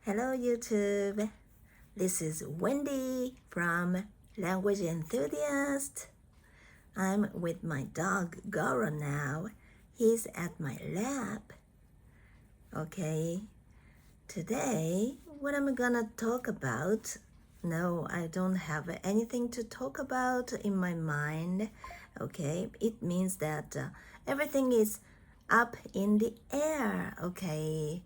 Hello YouTube, this is Wendy from Language-Enthusiast. I'm with my dog Goro now. He's at my lap. Okay, today what I'm gonna talk about, no, I don't have anything to talk about in my mind. Okay, it means that everything is up in the air. Okay,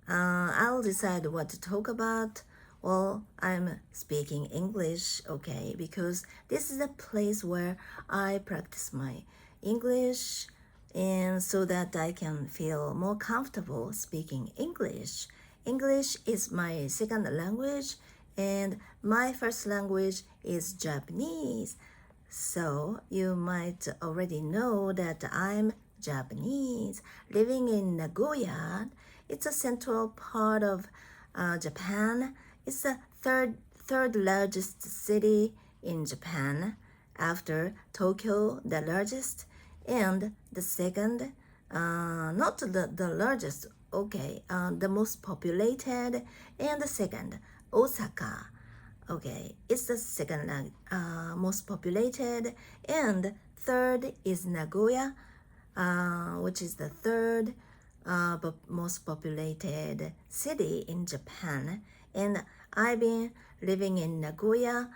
I'll decide what to talk about. Well, I'm speaking English, okay, because this is a place where I practice my English and so that I can feel more comfortable speaking English. English is my second language and my first language is Japanese. So you might already know that I'm Japanese, living in Nagoya. It's a central part of Japan. It's the third largest city in Japan after Tokyo, the largest, and the second, not the largest, okay, the most populated, and the second, Osaka. Okay, it's the second most populated, and third is Nagoya, which is the third most populated city in Japan. And I've been living in Nagoya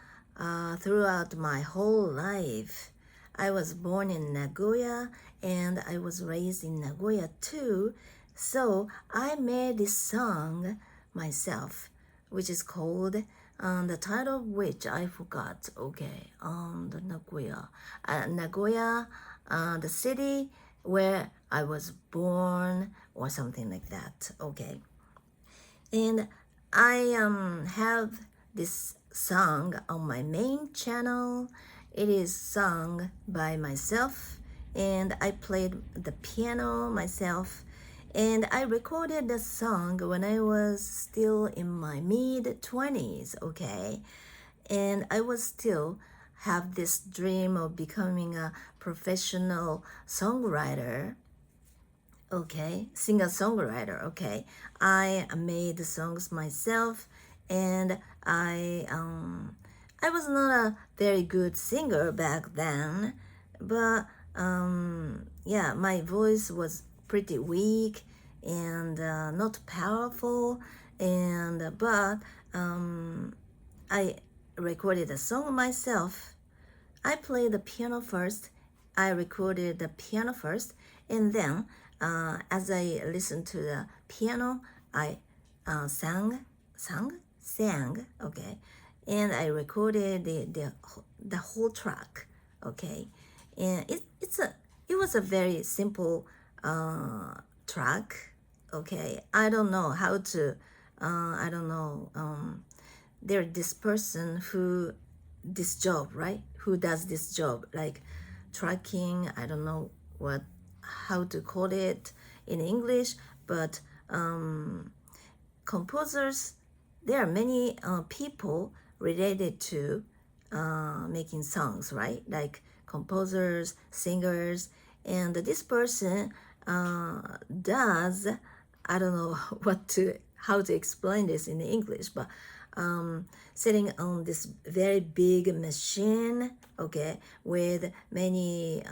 throughout my whole life. I was born in Nagoya and I was raised in Nagoya too. So I made this song myself, which is called the title of which I forgot. Okay, the Nagoya, the city where I was born, or something like that. Okay, and I have this song on my main channel. It is sung by myself, and I played the piano myself. And I recorded the song when I was still in my mid-20s, okay? And I was still have this dream of becoming a professional songwriter, okay? Singer-songwriter, okay? I made the songs myself, and I was not a very good singer back then, but yeah, my voice was pretty weak and not powerful, and but I recorded a song myself. I played the piano first. I recorded the piano first, and then as I listened to the piano, I sang, okay, and I recorded the whole track, okay, and it was a very simple track, okay. I don't know how to, I don't know. There's this person who this job, right? Who does this job, like tracking, I don't know how to call it in English, but composers, there are many people related to making songs, right? Like composers, singers, and this person does, I don't know how to explain this in English, but sitting on this very big machine, okay, with many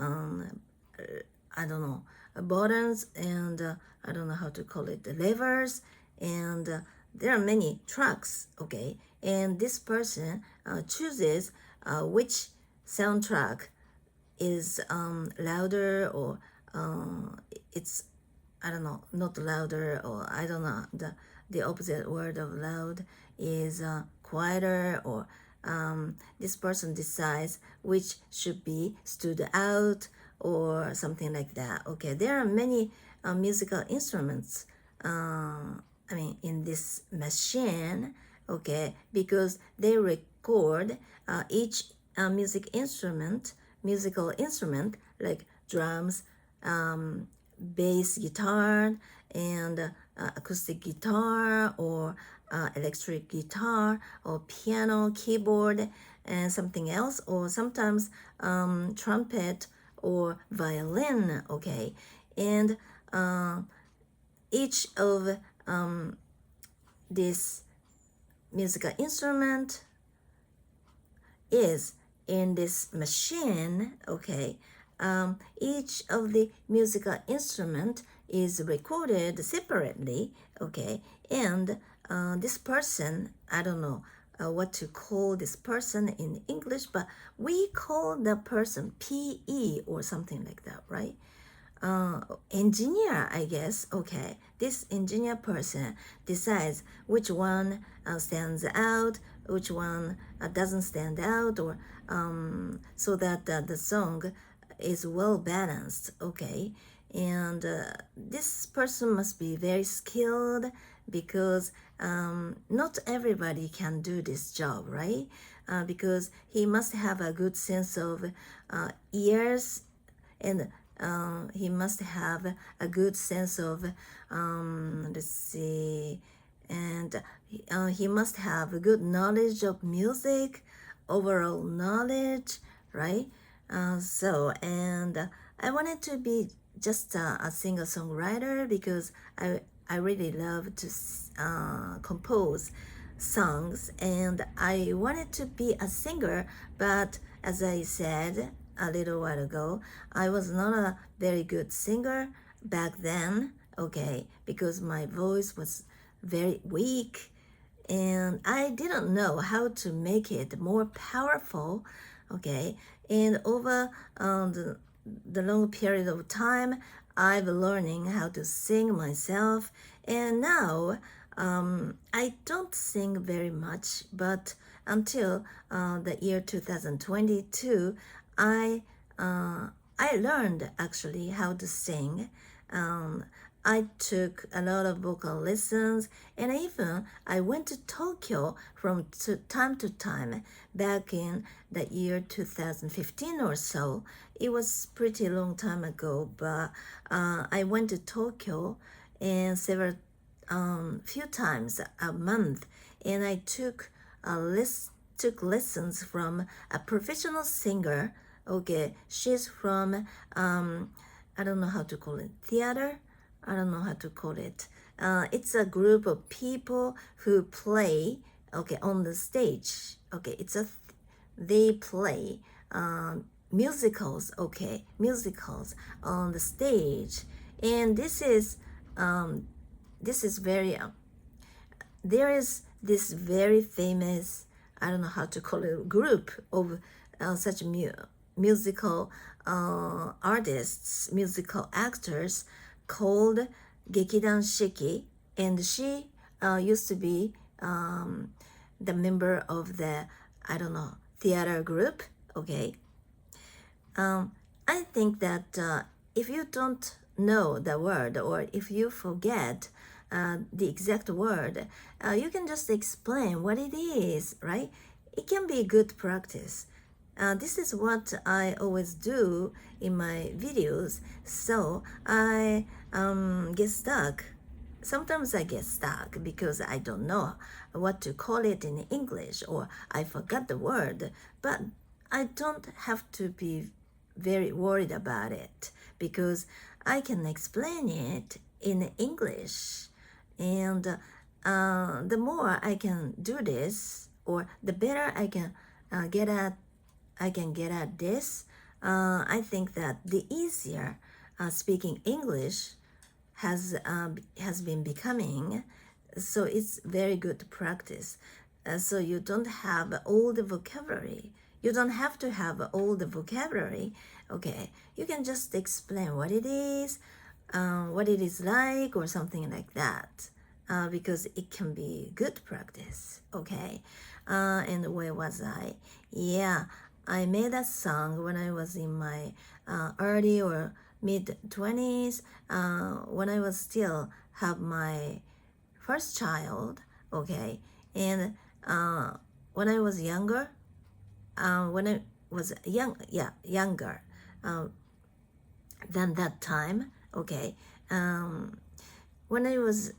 I don't know, buttons, and I don't know how to call it, the levers, and there are many tracks, okay, and this person chooses which soundtrack is louder, or it's, I don't know, not louder, or I don't know, the opposite word of loud is quieter, or this person decides which should be stood out, or something like that. Okay, there are many musical instruments, I mean, in this machine, okay, because they record each musical instrument, like drums, bass guitar, and acoustic guitar, or electric guitar, or piano, keyboard, and something else, or sometimes trumpet or violin, okay, and each of this musical instrument is in this machine, okay, each of the musical instrument is recorded separately, okay, and this person, I don't know what to call this person in English, but we call the person PE or something like that, right? Engineer, I guess. Okay, this engineer person decides which one stands out, which one doesn't stand out, or so that the song is well balanced. Okay, and this person must be very skilled because not everybody can do this job, right? Because he must have a good sense of ears, and he must have a good sense of let's see, and he must have a good knowledge of music, overall knowledge, right? And I wanted to be just a singer-songwriter because I really love to compose songs, and I wanted to be a singer, but as I said a little while ago, I was not a very good singer back then, okay, because my voice was very weak and I didn't know how to make it more powerful, okay, and over the long period of time, I've learning how to sing myself, and now I don't sing very much, but until the year 2022, I I learned actually how to sing. I took a lot of vocal lessons, and even I went to Tokyo from time to time back in the year 2015 or so. It was pretty long time ago, but I went to Tokyo and several few times a month, and I took lessons from a professional singer. Okay, she's from I don't know how to call it, theater. I don't know how to call it. It's a group of people who play, okay, on the stage. Okay, they play musicals. Okay, musicals on the stage, and this is very there is this very famous, I don't know how to call it, group of such musical artists, musical actors called Gekidan Shiki, and she used to be the member of the, I don't know, theater group, okay? I think that if you don't know the word, or if you forget the exact word, you can just explain what it is, right? It can be good practice. This is what I always do in my videos, so I get stuck. Sometimes I get stuck because I don't know what to call it in English, or I forgot the word, but I don't have to be very worried about it because I can explain it in English. And the more I can do this, or the better I can get at this, I think that the easier speaking English has been becoming. So it's very good practice. So you don't have all the vocabulary. You don't have to have all the vocabulary. Okay, you can just explain what it is like, or something like that, because it can be good practice. Okay, and where was I? Yeah, I made a song when I was in my early or mid 20s, when I was still have my first child. Okay, and when I was younger, younger than that time. Okay, when I was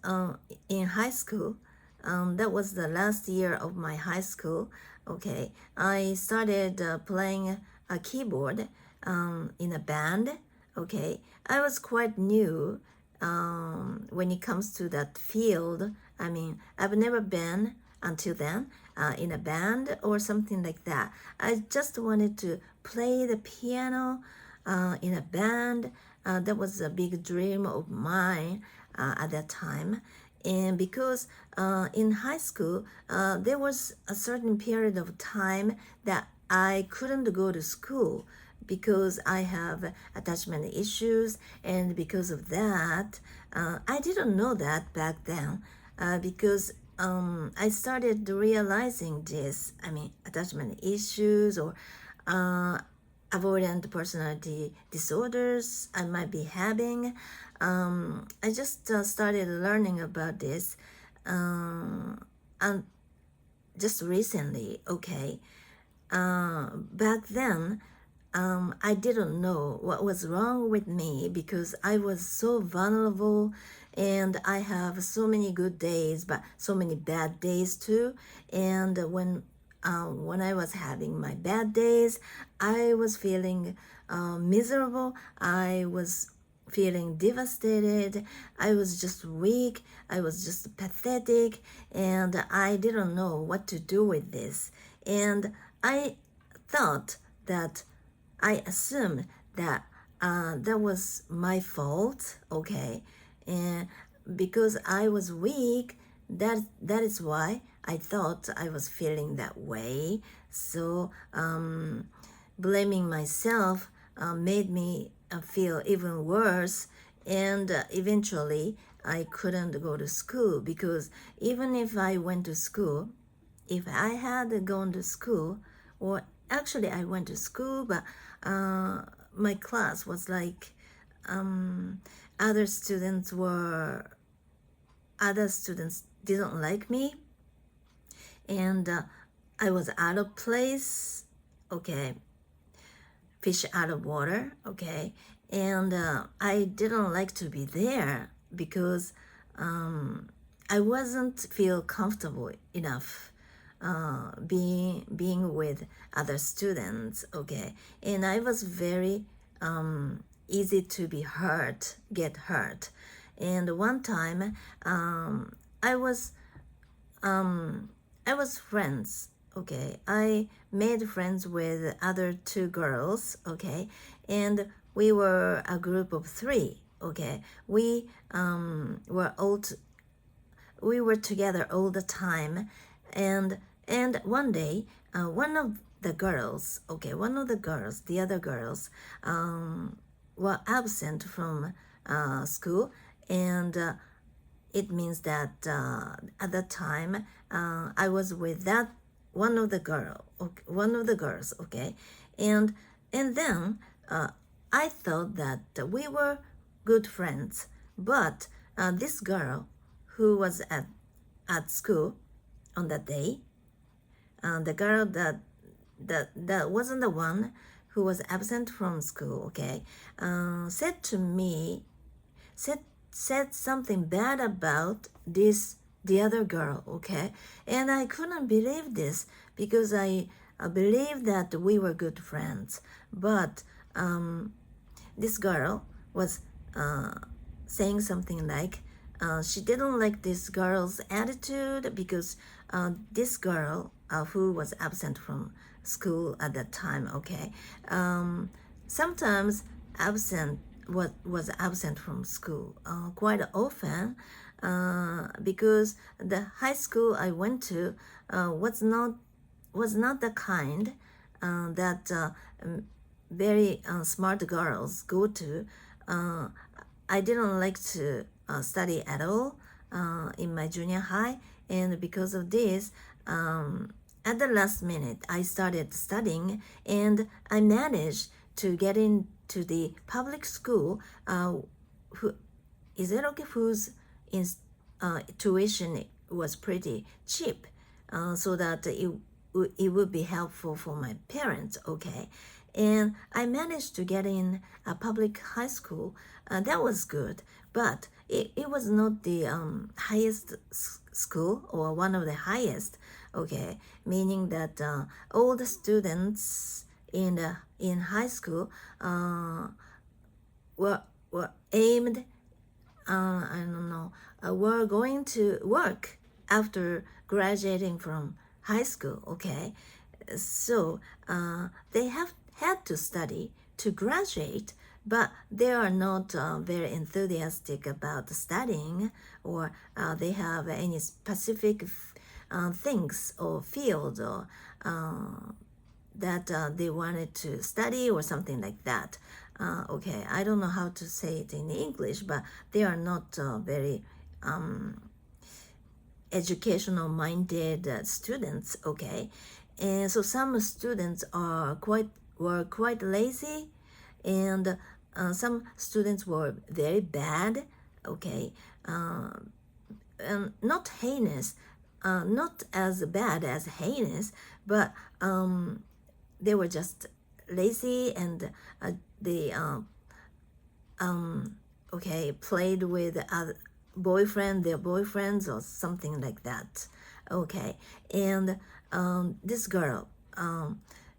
in high school, that was the last year of my high school. Okay, I started playing a keyboard in a band. Okay, I was quite new when it comes to that field I mean, I've never been until then in a band or something like that. I just wanted to play the piano in a band. That was a big dream of mine at that time. And because in high school, there was a certain period of time that I couldn't go to school because I have attachment issues, and because of that, I didn't know that back then because I started realizing this. I mean, attachment issues or avoidant personality disorders I might be having. I just started learning about this and just recently, okay. Back then, I didn't know what was wrong with me because I was so vulnerable and I have so many good days, but so many bad days too. And when I was having my bad days, I was feeling miserable. I was feeling devastated. I was just weak. I was just pathetic, and I didn't know what to do with this. And I thought that I assumed that that was my fault, okay, and because I was weak, that is why I thought I was feeling that way. So blaming myself made me feel even worse, and eventually I couldn't go to school because even if I went to school, if I had gone to school, or actually I went to school, but my class was like other students didn't like me, and I was out of place, okay, fish out of water, okay, and I didn't like to be there because I wasn't feel comfortable enough being with other students, okay, and I was very easy to get hurt, and one time I was friends, okay. I made friends with other two girls, okay, and we were a group of three, okay. We were together all the time, and one day, one of the girls, okay, the other girls, were absent from school, and it means that at that time I was with that one of the girls, okay, and then I thought that we were good friends, but this girl who was at school on that day, the girl that wasn't the one who was absent from school, okay, said to me, said something bad about the other girl, okay, and I couldn't believe this because I believed that we were good friends, but this girl was saying something like she didn't like this girl's attitude because this girl who was absent from school at that time, okay, sometimes was absent from school quite often because the high school I went to was not the kind that very smart girls go to. I didn't like to study at all in my junior high, and because of this, at the last minute, I started studying, and I managed to get into the public school. Whose tuition was pretty cheap, so that it would be helpful for my parents, okay. And I managed to get in a public high school. That was good, but it was not the highest school or one of the highest, okay, meaning that all the students in high school were aimed I don't know, were going to work after graduating from high school, okay? So they have had to study to graduate, but they are not very enthusiastic about studying, or they have any specific things or fields or that they wanted to study or something like that. Okay, I don't know how to say it in English, but they are not very educational minded students, okay? And so some students were quite lazy, and some students were very bad, okay? Not heinous, not as bad as heinous, but they were just lazy, and they played with their boyfriends or something like that. Okay, and this girl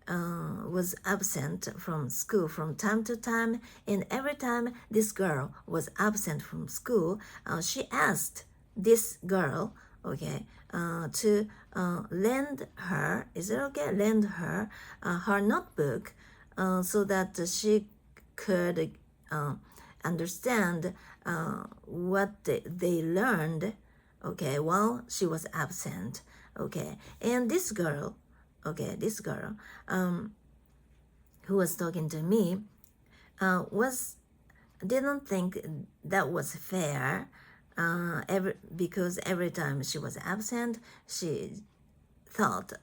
was absent from school from time to time, and every time this girl was absent from school, she asked this girl, okay, to lend her, is it okay? Lend her her notebook so that she could understand what they learned, okay, while she was absent, okay. And this girl, who was talking to me, didn't think that was fair, because every time she was absent, she thought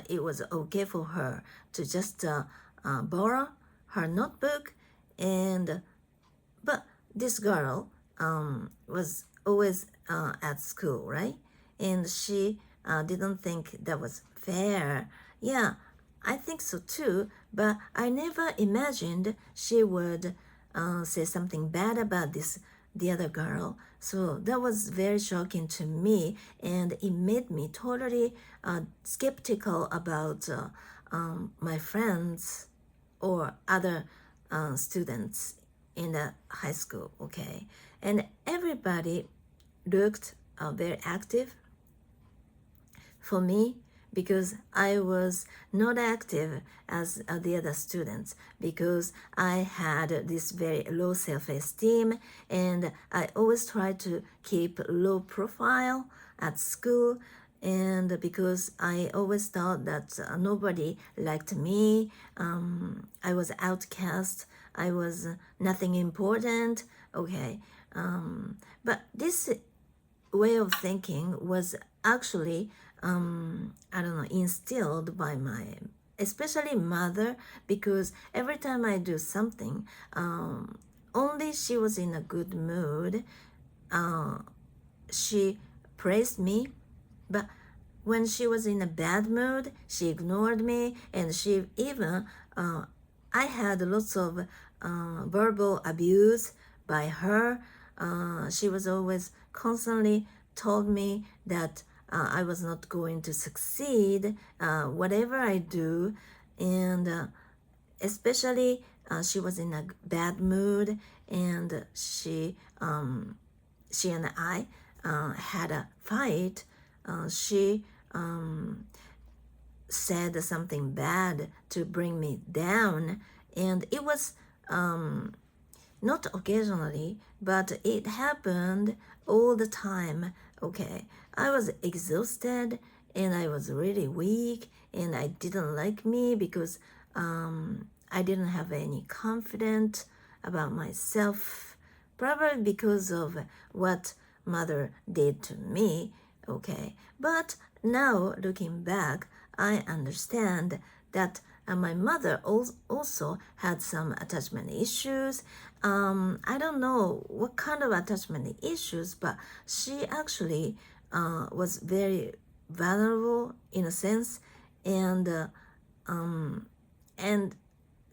it was okay for her to just borrow her notebook, but this girl was always at school, right? And she didn't think that was fair. Yeah, I think so too, but I never imagined she would say something bad about the other girl. So that was very shocking to me, and it made me totally skeptical about my friends or other students in the high school, okay? And everybody looked very active for me, because I was not active as the other students, because I had this very low self-esteem, and I always tried to keep low profile at school, and because I always thought that nobody liked me, I was outcast, I was nothing important, okay. But this way of thinking was actually instilled by my especially mother, because every time I do something, only she was in a good mood, she praised me, but when she was in a bad mood, she ignored me, and she even I had lots of verbal abuse by her. She was always constantly told me that I was not going to succeed whatever I do, and especially she was in a bad mood, and she and I had a fight. She said something bad to bring me down, and it was not occasionally, but it happened all the time, okay. I was exhausted, and I was really weak, and I didn't like me because I didn't have any confidence about myself, probably because of what mother did to me, okay. But now looking back, I understand that my mother also had some attachment issues. I don't know what kind of attachment issues, but she actually was very vulnerable in a sense, and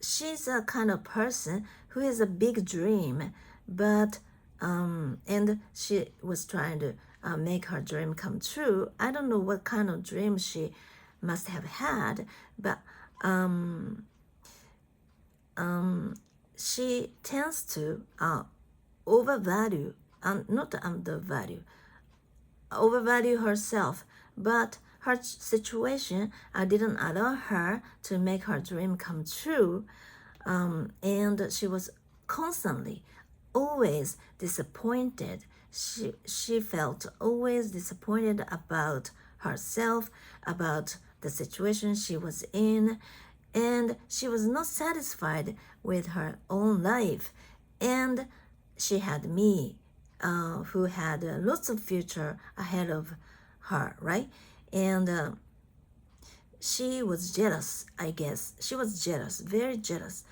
she's a kind of person who has a big dream, but and she was trying to make her dream come true. I don't know what kind of dream she must have had, but she tends to overvalue not overvalue herself, but her situation didn't allow her to make her dream come true, and she was constantly, always disappointed. She felt always disappointed about herself, about the situation she was in, and she was not satisfied with her own life. And she had me, who had lots of future ahead of her, right? And she was jealous, I guess. She was jealous, very jealous.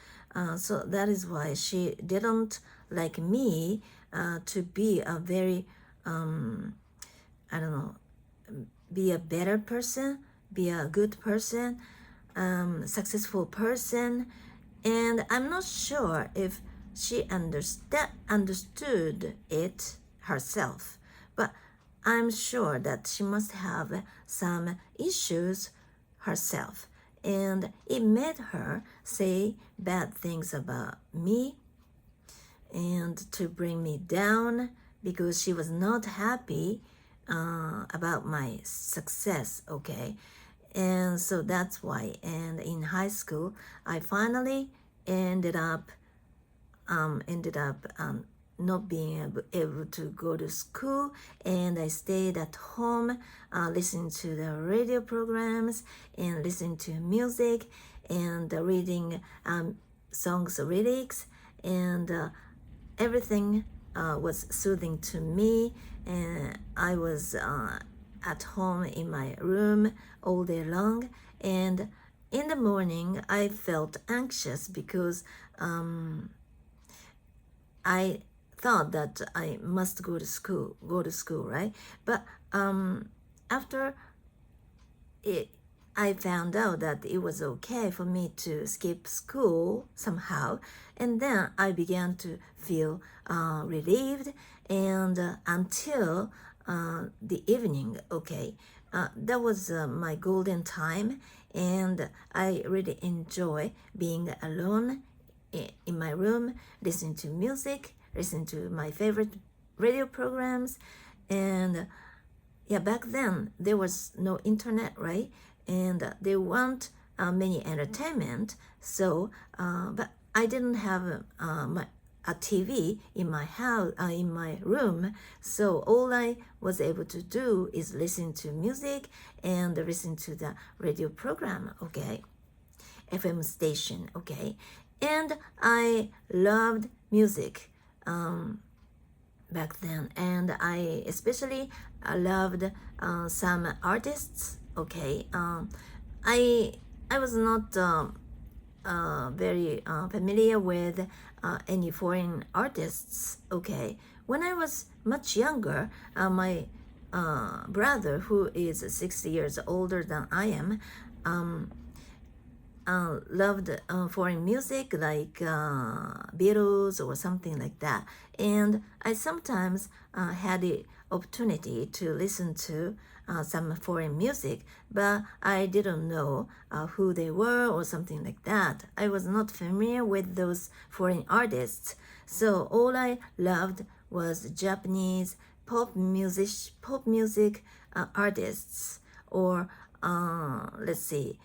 So that is why she didn't like me to be a very, I don't know, be a better person, be a good person, successful person. And I'm not sure if she understood it herself, but I'm sure that she must have some issues herself, and it made her say bad things about me and to bring me down because she was not happy about my success, okay? And so that's why. And in high school, I finally ended up not being able to go to school, and I stayed at home listening to the radio programs and listening to music and reading songs lyrics, and everything was soothing to me, and I was at home in my room all day long. And in the morning I felt anxious because I thought that I must go to school, right? But after I found out that it was okay for me to skip school somehow, and then I began to feel relieved, and until the evening, okay, that was my golden time, and I really enjoy being alone in my room, listening to music, listening to my favorite radio programs. And yeah, back then there was no internet, right? And there weren't many entertainment. So, but I didn't have a TV in my house, in my room. So all I was able to do is listen to music and listen to the radio program, okay, FM station, okay. And I loved music back then, and I especially loved some artists, okay. I was not very familiar with any foreign artists, okay. When I was much younger, my brother, who is 60 years older than I am, loved foreign music like Beatles or something like that. And I sometimes had the opportunity to listen to some foreign music, but I didn't know who they were or something like that. I was not familiar with those foreign artists. So all I loved was Japanese pop music artists, or let's see,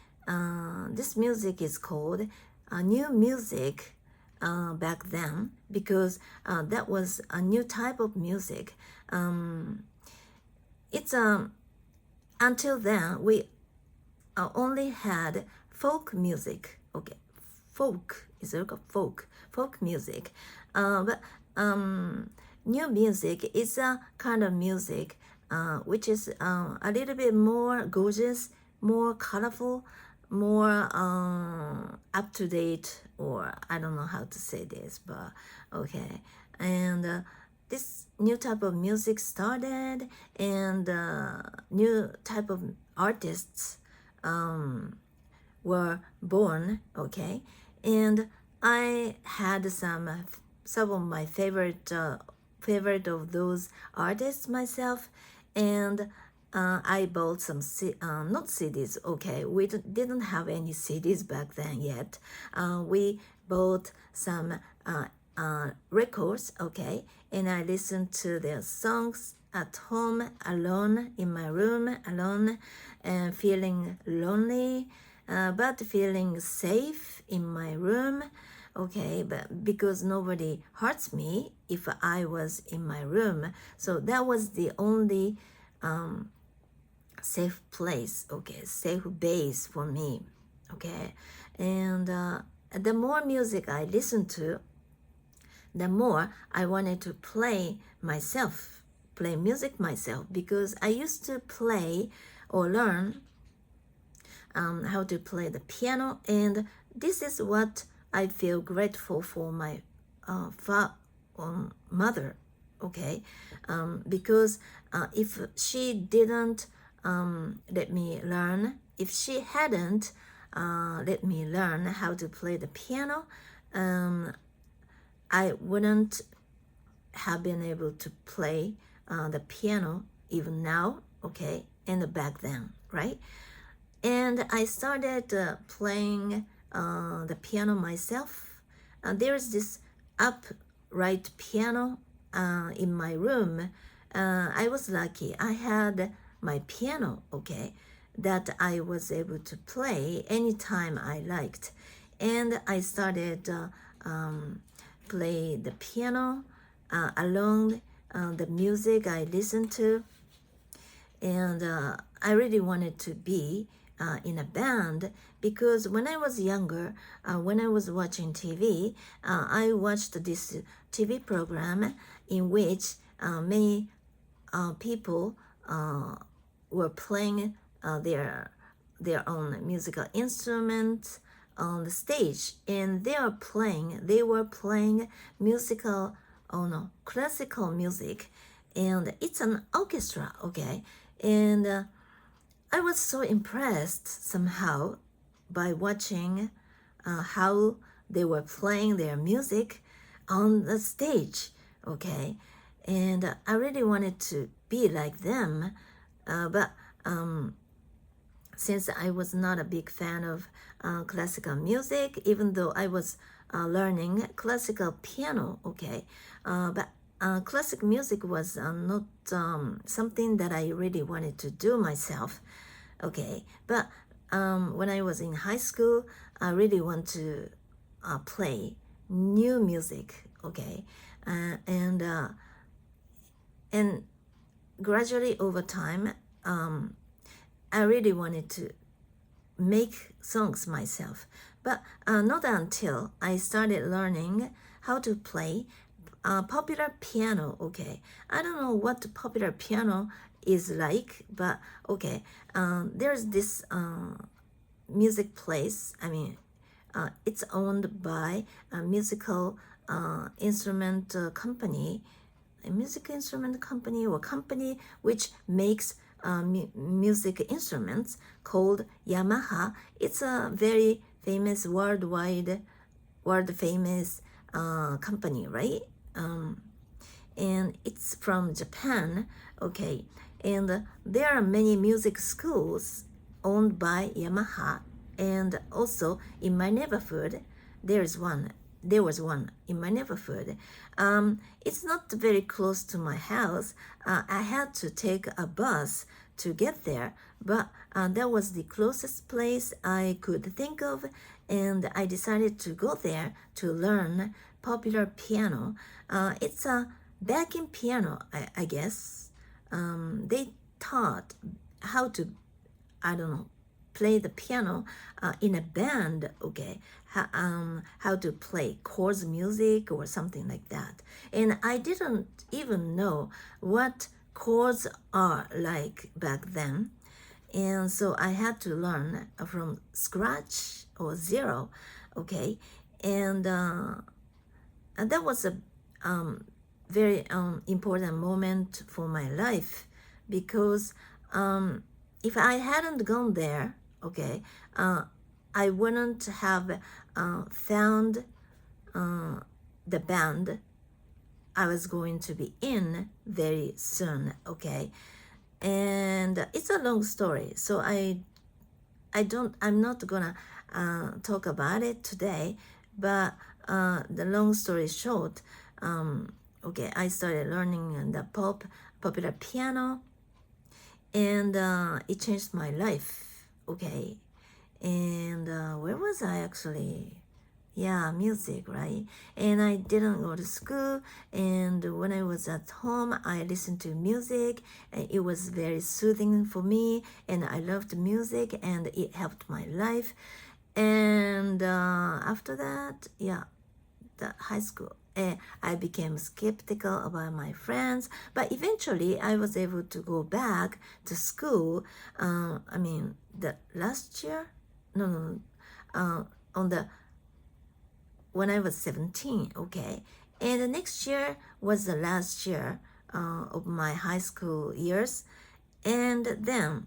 this music is called new music back then, because that was a new type of music. It's until then we only had folk music. Okay, folk is folk music, but new music is a kind of music which is a little bit more gorgeous, more colorful, more up to date, or I don't know how to say this, but okay. And this new type of music started, and new type of artists were born, okay. And I had some of my favorite of those artists myself, and I bought some not CDs, okay, we didn't have any CDs back then yet. We bought some records, okay, and I listen to their songs at home, alone, in my room, alone, and feeling lonely, but feeling safe in my room, okay, but because nobody hurts me if I was in my room. So that was the only safe place, okay, safe base for me, okay. And the more music I listen to, the more I wanted to play music myself, because I used to play or learn how to play the piano, and this is what I feel grateful for my mother, okay, because if she didn't let me learn, if she hadn't let me learn how to play the piano, I wouldn't have been able to play the piano even now, okay, and back then, right? And I started playing the piano myself. There's this upright piano in my room. I was lucky. I had my piano, okay, that I was able to play anytime I liked. And I started play the piano along the music I listened to. And I really wanted to be in a band, because when I was younger, when I was watching TV, I watched this TV program in which many people were playing their own musical instruments on the stage, and they were playing musical, oh no, classical music, and it's an orchestra, okay, and I was so impressed somehow by watching how they were playing their music on the stage, okay, and I really wanted to be like them, but since I was not a big fan of classical music, even though I was learning classical piano, okay, but classic music was not something that I really wanted to do myself, okay. But when I was in high school, I really want to play new music, okay, and gradually over time, I really wanted to make songs myself, but not until I started learning how to play popular piano, okay. I don't know what popular piano is like, but okay, there's this music place, I mean, it's owned by a musical instrument company, a music instrument company, or company which makes music instruments, called Yamaha. It's a very famous world famous company, right? And it's from Japan, okay. And there are many music schools owned by Yamaha, and also in my neighborhood there was one in my neighborhood. It's not very close to my house. I had to take a bus to get there, but that was the closest place I could think of, and I decided to go there to learn popular piano. It's a backing piano, I guess. They taught how to, I don't know, play the piano in a band, okay, how to play chords music or something like that. And I didn't even know what chords are like back then. And so I had to learn from scratch or zero, okay. And that was a very important moment for my life, because if I hadn't gone there, okay, I wouldn't have found the band I was going to be in very soon, okay. And it's a long story, so I'm not gonna talk about it today, but the long story short, okay, I started learning the popular piano, and it changed my life. Okay, and where was I actually? Yeah, music, right? And I didn't go to school, and when I was at home, I listened to music, and it was very soothing for me, and I loved music, and it helped my life. And after that, yeah, the high school, I became skeptical about my friends, but eventually I was able to go back to school. I mean, the last year, no, on the when I was 17, okay, and the next year was the last year of my high school years, and then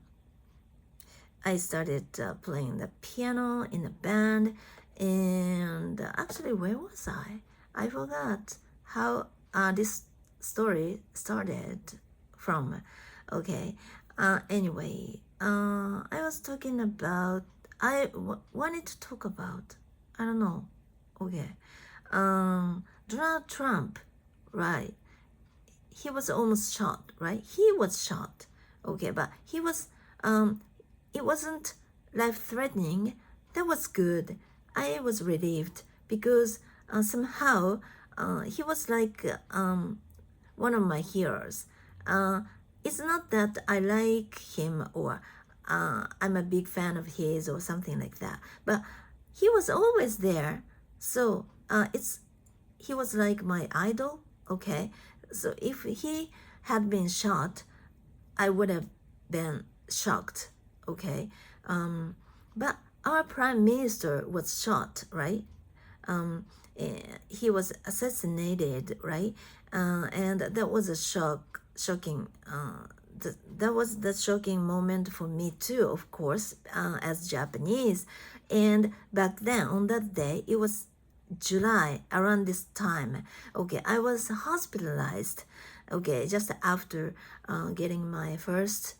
I started playing the piano in a band, and actually, where was I? I forgot how this story started from. Okay, anyway, I was talking about, wanted to talk about, I don't know, okay, Donald Trump, right? He was almost shot, right? He was shot, okay, but he was, it wasn't life-threatening. That was good. I was relieved because somehow he was like one of my heroes. It's not that I like him or I'm a big fan of his or something like that, but he was always there. So he was like my idol. Okay, so if he had been shot, I would have been shocked. Okay, but our prime minister was shot, right? He was assassinated, right? And that was a shocking. That was the shocking moment for me too, of course, as Japanese. And back then, on that day, it was July, around this time. Okay, I was hospitalized. Okay, just after getting my first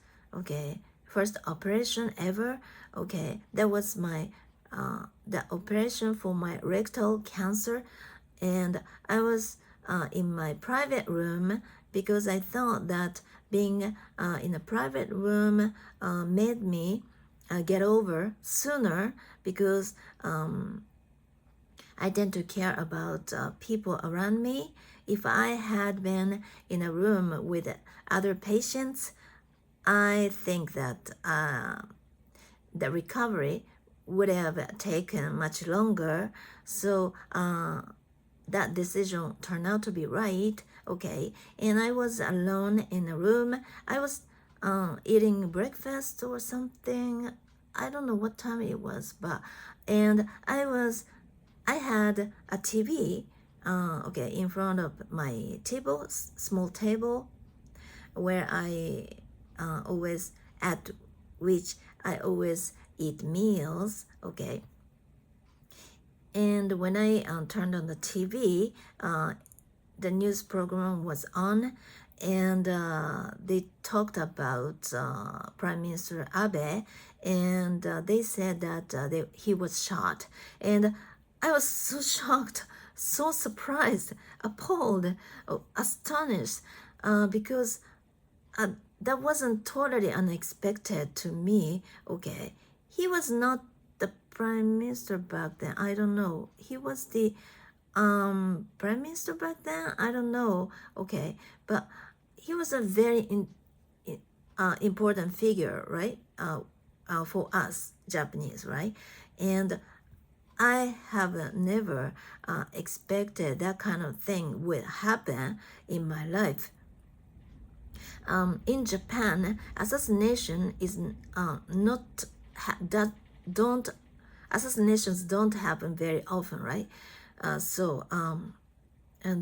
operation ever. Okay, that was my the operation for my rectal cancer, and I was in my private room because I thought that being in a private room made me get over sooner because I tend to care about people around me. If I had been in a room with other patients, I think that the recovery would have taken much longer. So that decision turned out to be right. Okay, and I was alone in a room. I was eating breakfast or something. I don't know what time it was, but and I had a TV. Okay, in front of my table, small table, where I always at which I always eat meals. Okay, and when I turned on the TV, the news program was on, and they talked about Prime Minister Abe, and they said that he was shot, and I was so shocked, so surprised, appalled, astonished, because that wasn't totally unexpected to me. Okay, he was not the prime minister back then. I don't know. He was the prime minister back then. I don't know. Okay, but he was a very important figure, right? For us Japanese, right? And I have never expected that kind of thing would happen in my life. In Japan, assassination is not that don't assassinations don't happen very often, right? And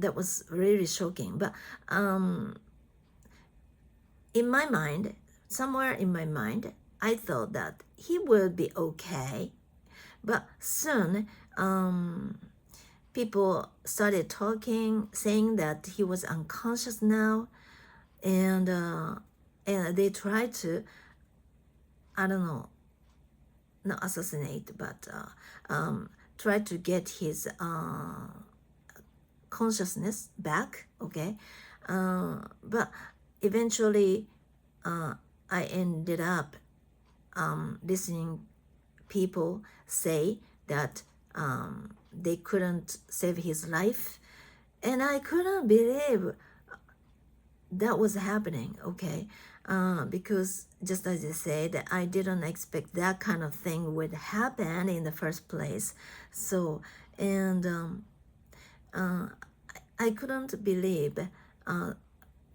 that was really shocking. But in my mind, somewhere in my mind, I thought that he would be okay. But soon, people started talking, saying that he was unconscious now, and they tried to, I don't know, not assassinate, but tried to get his consciousness back, okay? But eventually I ended up listening people say that they couldn't save his life, and I couldn't believe that was happening, okay? Because just as you said, I didn't expect that kind of thing would happen in the first place. So, and I couldn't believe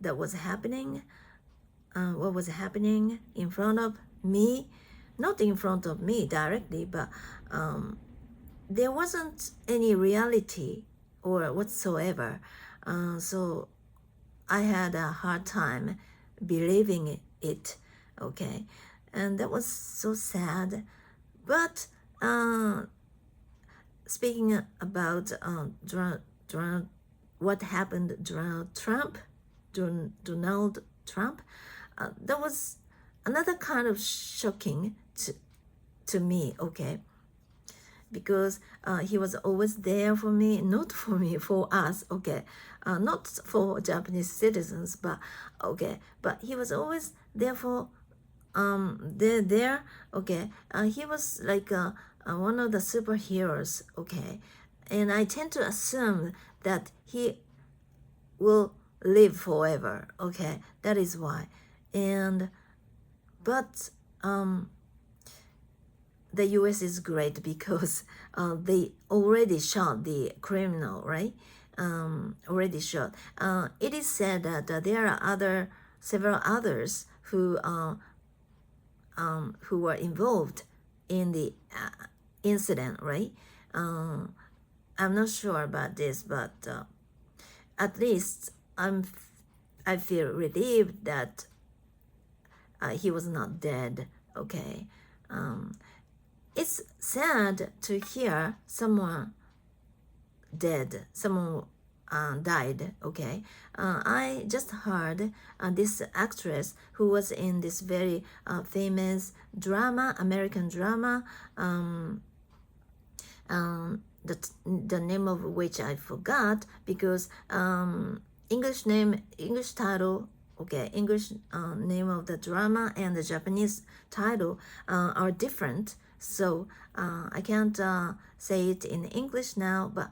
that was happening. What was happening in front of me, not in front of me directly, but there wasn't any reality or whatsoever. So I had a hard time believing it, okay? And that was so sad. But speaking about what happened Donald Trump, that was another kind of shocking to me, okay? Because he was always there for me, not for me, for us, okay? Not for Japanese citizens, but okay. But he was always there for there, okay. He was like one of the superheroes, okay. And I tend to assume that he will live forever, okay. That is why. And but the US is great because they already shot the criminal, right? Already shot. It is said that there are several others who were involved in the incident, right? I'm not sure about this, but at least I feel relieved that he was not dead, okay? It's sad to hear someone dead, someone died, okay? I just heard this actress who was in this very famous drama, American drama, the name of which I forgot because English title, okay, English name of the drama and the Japanese title are different. So I can't say it in English now, but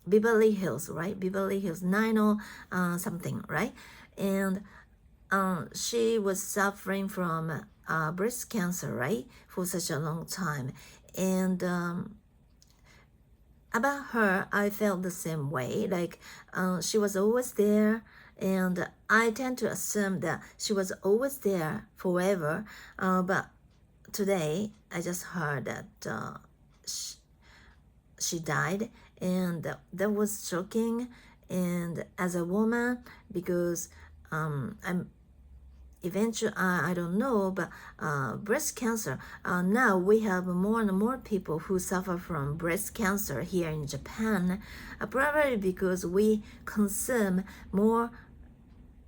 Beverly Hills, right? Beverly Hills 90 something, right? And she was suffering from breast cancer, right? For such a long time. And about her, I felt the same way. Like she was always there. And I tend to assume that she was always there forever. But today I just heard that she died, and that was shocking. And as a woman, because I'm eventually I don't know, but breast cancer, now we have more and more people who suffer from breast cancer here in Japan, probably because we consume more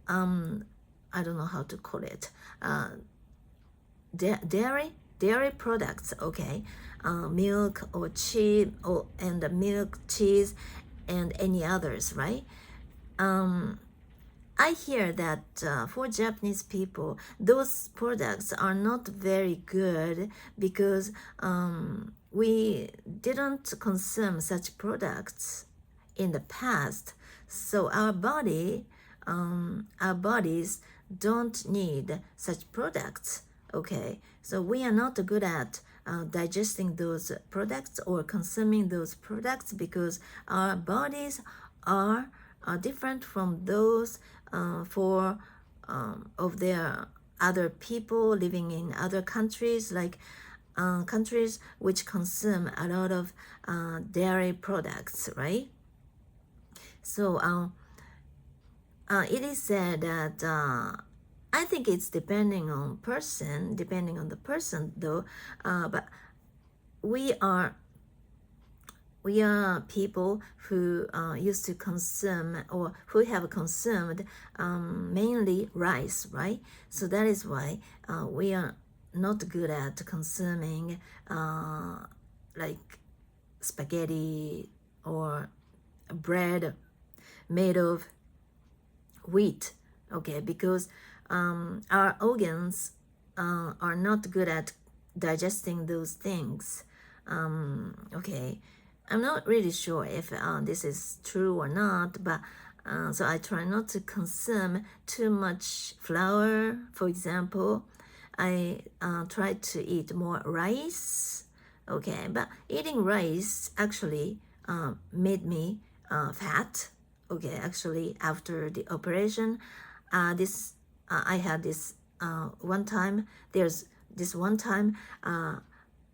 I don't know how to call it, dairy products, okay, milk or cheese and milk, cheese, and any others, right? I hear that for Japanese people, those products are not very good because we didn't consume such products in the past. So our bodies don't need such products. Okay, so we are not good at digesting those products or consuming those products because our bodies are different from those of their other people living in other countries, like countries which consume a lot of dairy products, right? So it is said that I think it's depending on the person though, but we are people who used to consume or who have consumed mainly rice, right? So that is why we are not good at consuming like spaghetti or bread made of wheat, okay, because our organs are not good at digesting those things. Okay, I'm not really sure if this is true or not, but so I try not to consume too much flour. For example, I try to eat more rice. Okay, but eating rice actually made me fat. Okay, actually after the operation, this I had this one time. There's this one time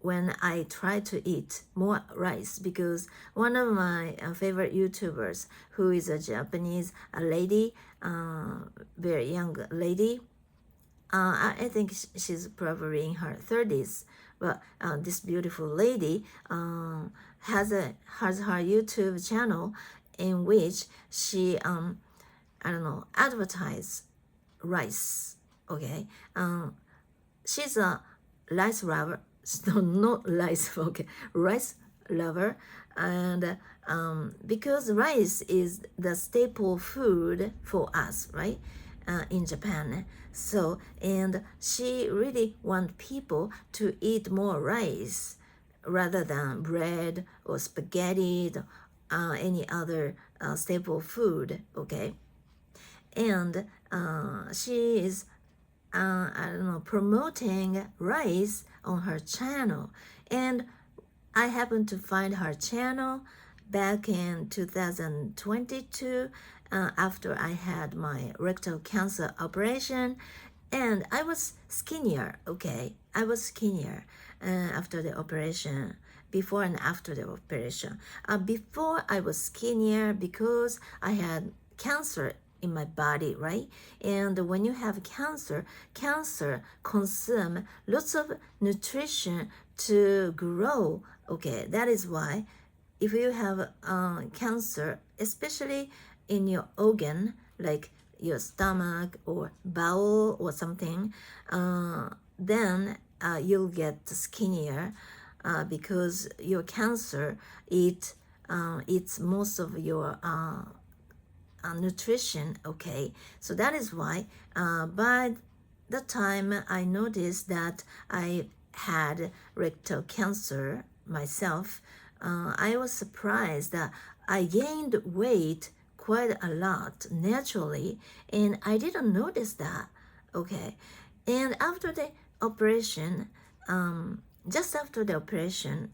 when I tried to eat more rice because one of my favorite YouTubers, who is a Japanese lady, very young lady, I think she's probably in her 30s, but this beautiful lady has her YouTube channel in which she I don't know, advertise rice. Okay, she's a rice lover. No, not rice. Okay, rice lover, and because rice is the staple food for us, right? In Japan. So, and she really want people to eat more rice rather than bread or spaghetti, any other staple food. Okay, and she is I don't know, promoting rice on her channel. And I happened to find her channel back in 2022 after I had my rectal cancer operation. And I was skinnier, okay? I was skinnier after the operation, before and after the operation. Before I was skinnier because I had cancer in my body, right? And when you have cancer consume lots of nutrition to grow. Okay, that is why if you have cancer, especially in your organ, like your stomach or bowel or something, then you'll get skinnier because your cancer eats most of your nutrition. Okay, so that is why by the time I noticed that I had rectal cancer myself, I was surprised that I gained weight quite a lot naturally, and I didn't notice that. Okay, and after the operation, just after the operation,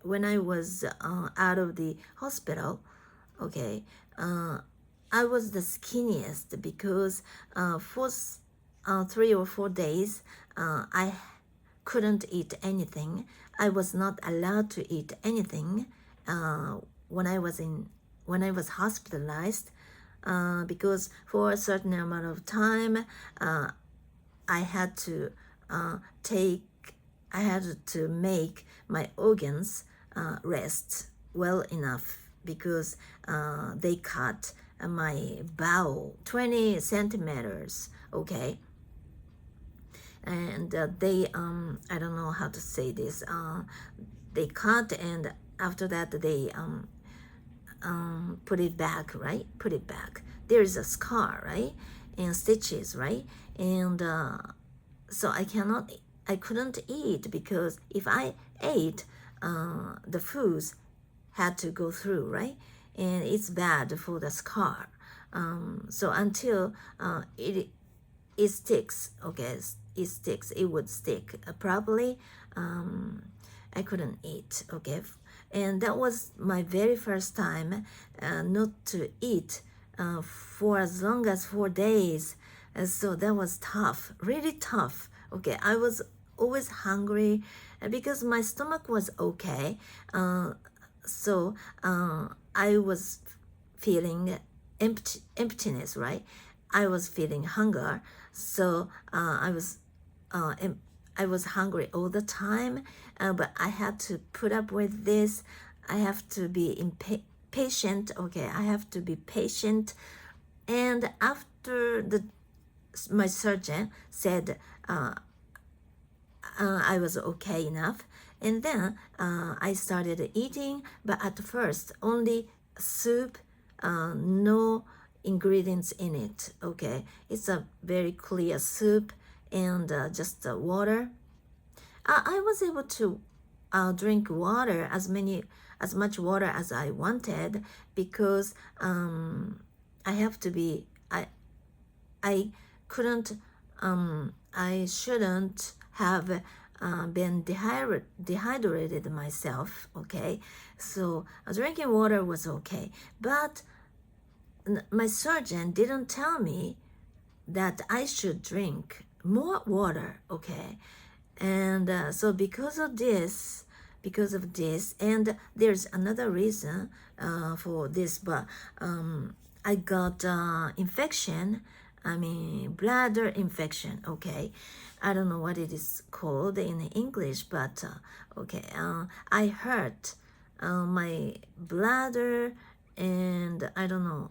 when I was out of the hospital, okay, I was the skinniest because for 3 or 4 days I couldn't eat anything. I was not allowed to eat anything when I was hospitalized because for a certain amount of time I had to make my organs rest well enough because they cut my bowel 20 centimeters. Okay, and they I don't know how to say this. They cut, and after that they put it back, right? Put it back. There is a scar, right? And stitches, right? And so I couldn't eat because if I ate, the foods had to go through, right? And it's bad for the scar. So until it sticks, okay, it would stick properly. I couldn't eat, okay, and that was my very first time not to eat for as long as 4 days. And so that was tough, really tough. Okay, I was always hungry because my stomach was okay. So I was feeling emptiness, right? I was feeling hunger, so I was hungry all the time, but I had to put up with this. I have to be patient. Okay, I have to be patient. And after my surgeon said I was okay enough. And then I started eating, but at first only soup, no ingredients in it. Okay, it's a very clear soup and just water. I was able to drink water as much water as I wanted because I have to be I couldn't I shouldn't have been dehydrated myself. Okay, so drinking water was okay, but my surgeon didn't tell me that I should drink more water. Okay, and so because of this, and there's another reason for this, but I got infection. I mean, bladder infection. Okay, I don't know what it is called in English, but okay, I hurt my bladder and I don't know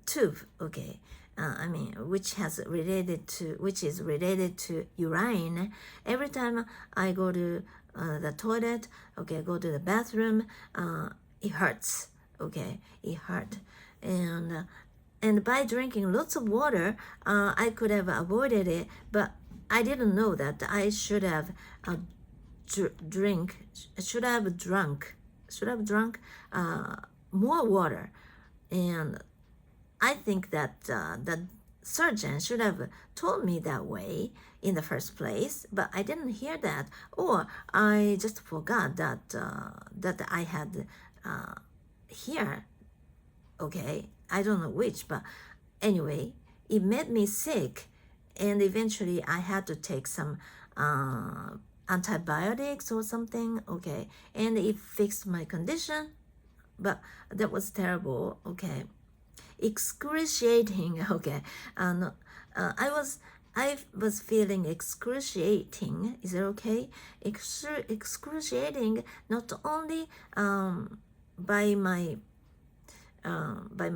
tube. Okay, I mean, which is related to urine. Every time I go to the toilet, okay, go to the bathroom, it hurts. Okay, it hurt, and by drinking lots of water, I could have avoided it, but I didn't know that I should have should have drunk more water, and I think that the surgeon should have told me that way in the first place, but I didn't hear that, or I just forgot that I had here. Okay, I don't know which, but anyway, it made me sick, and eventually I had to take some antibiotics or something. Okay, and it fixed my condition, but that was terrible. Okay, excruciating. Okay, no, I was feeling excruciating. Is it okay? Excruciating not only by my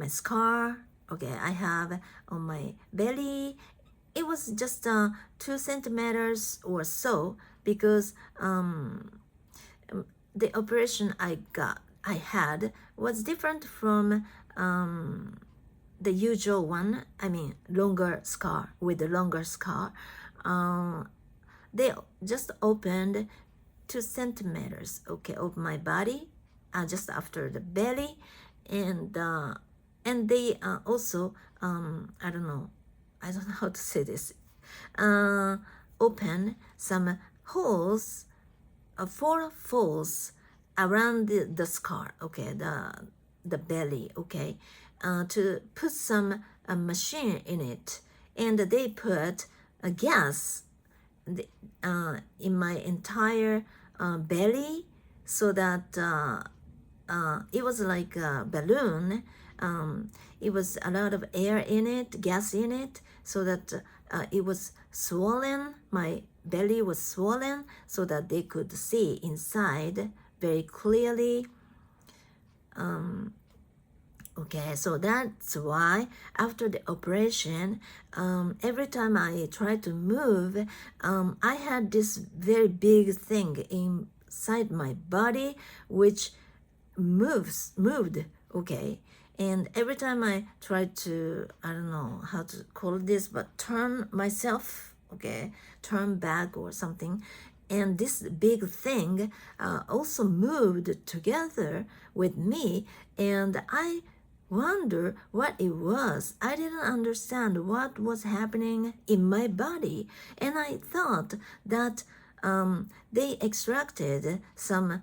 scar. Okay, I have on my belly. It was just 2 centimeters or so because the operation I had was different from the usual one. I mean, longer scar with the longer scar. They just opened 2 centimeters, okay, of my body, just after the belly, and they also I don't know how to say this. Open some holes, 4 holes around the scar. Okay, the belly. Okay, to put some machine in it, and they put a gas in my entire belly, so that it was like a balloon. It was a lot of air in it, gas in it, so that it was swollen. My belly was swollen so that they could see inside very clearly. Okay, so that's why after the operation, every time I tried to move, I had this very big thing inside my body which moved. Okay, and every time I tried to, I don't know how to call this, but turn myself, okay, turn back or something, and this big thing also moved together with me, and I wonder what it was. I didn't understand what was happening in my body, and I thought that they extracted some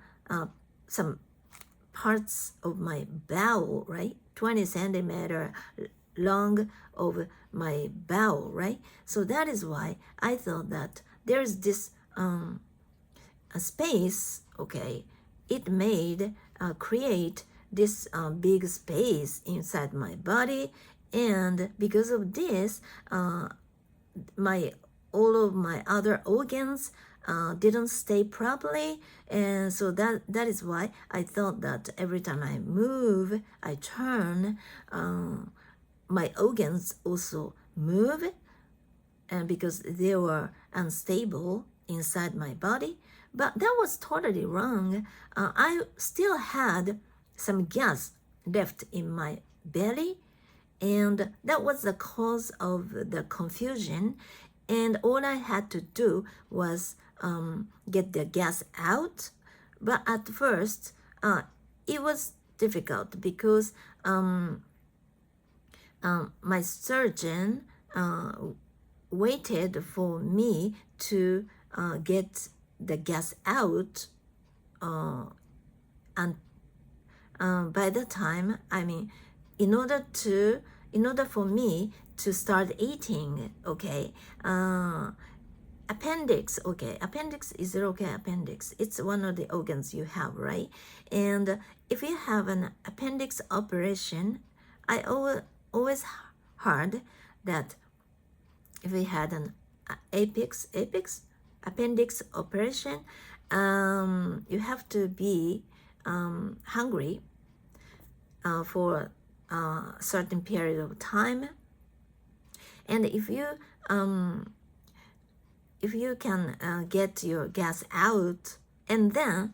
parts of my bowel, right? 20 centimeter long of my bowel, right? So that is why I thought that there's this a space. Okay, it made create this big space inside my body, and because of this, all of my other organs didn't stay properly, and so that is why I thought that every time I move, I turn, my organs also move, and because they were unstable inside my body, but that was totally wrong. I still had some gas left in my belly, and that was the cause of the confusion. And all I had to do was get the gas out. But at first, it was difficult because my surgeon waited for me to get the gas out, and by the time, in order for me to start eating, okay, appendix, is it okay? Appendix, it's one of the organs you have, right? And if you have an appendix operation, I always heard that if we had an appendix operation, you have to be hungry for a certain period of time, and if you can get your gas out, and then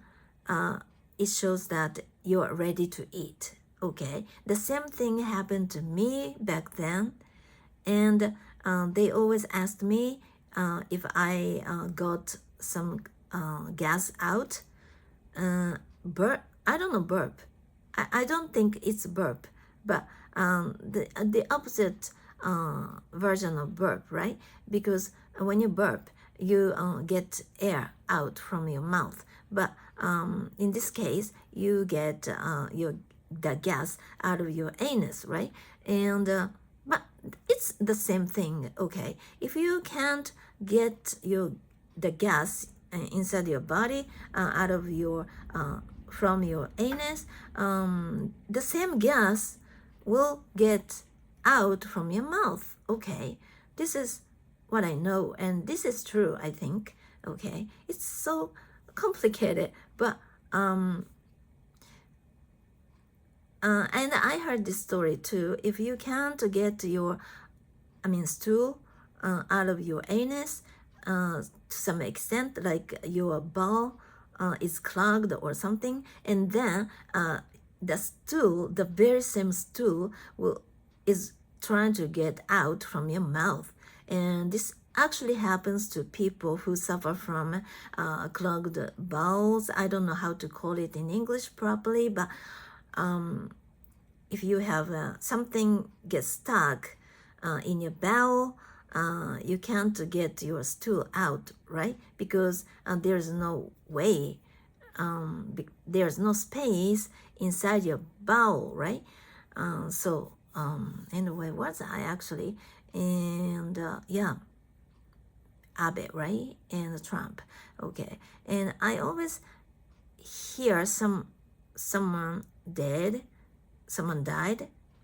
it shows that you're ready to eat. Okay, the same thing happened to me back then, and they always asked me if I got some gas out. Burp? I don't know, burp. I don't think it's burp, but the opposite version of burp, right? Because when you burp, you get air out from your mouth, but in this case, you get the gas out of your anus, right? And but it's the same thing, okay? If you can't get the gas inside your body out of your from your anus, the same gas will get out from your mouth. Okay, this is what I know, and this is true, I think. Okay, it's so complicated, but and I heard this story too. If you can't get your stool out of your anus to some extent, like your bowel is clogged or something, and then the very same stool is trying to get out from your mouth. And this actually happens to people who suffer from clogged bowels. I don't know how to call it in English properly, but if you have something get stuck in your bowel, you can't get your stool out, right? Because there's no way, there's no space inside your bowel, right? So anyway, was I actually? And yeah, Abe, right? And Trump. Okay, and I always hear someone died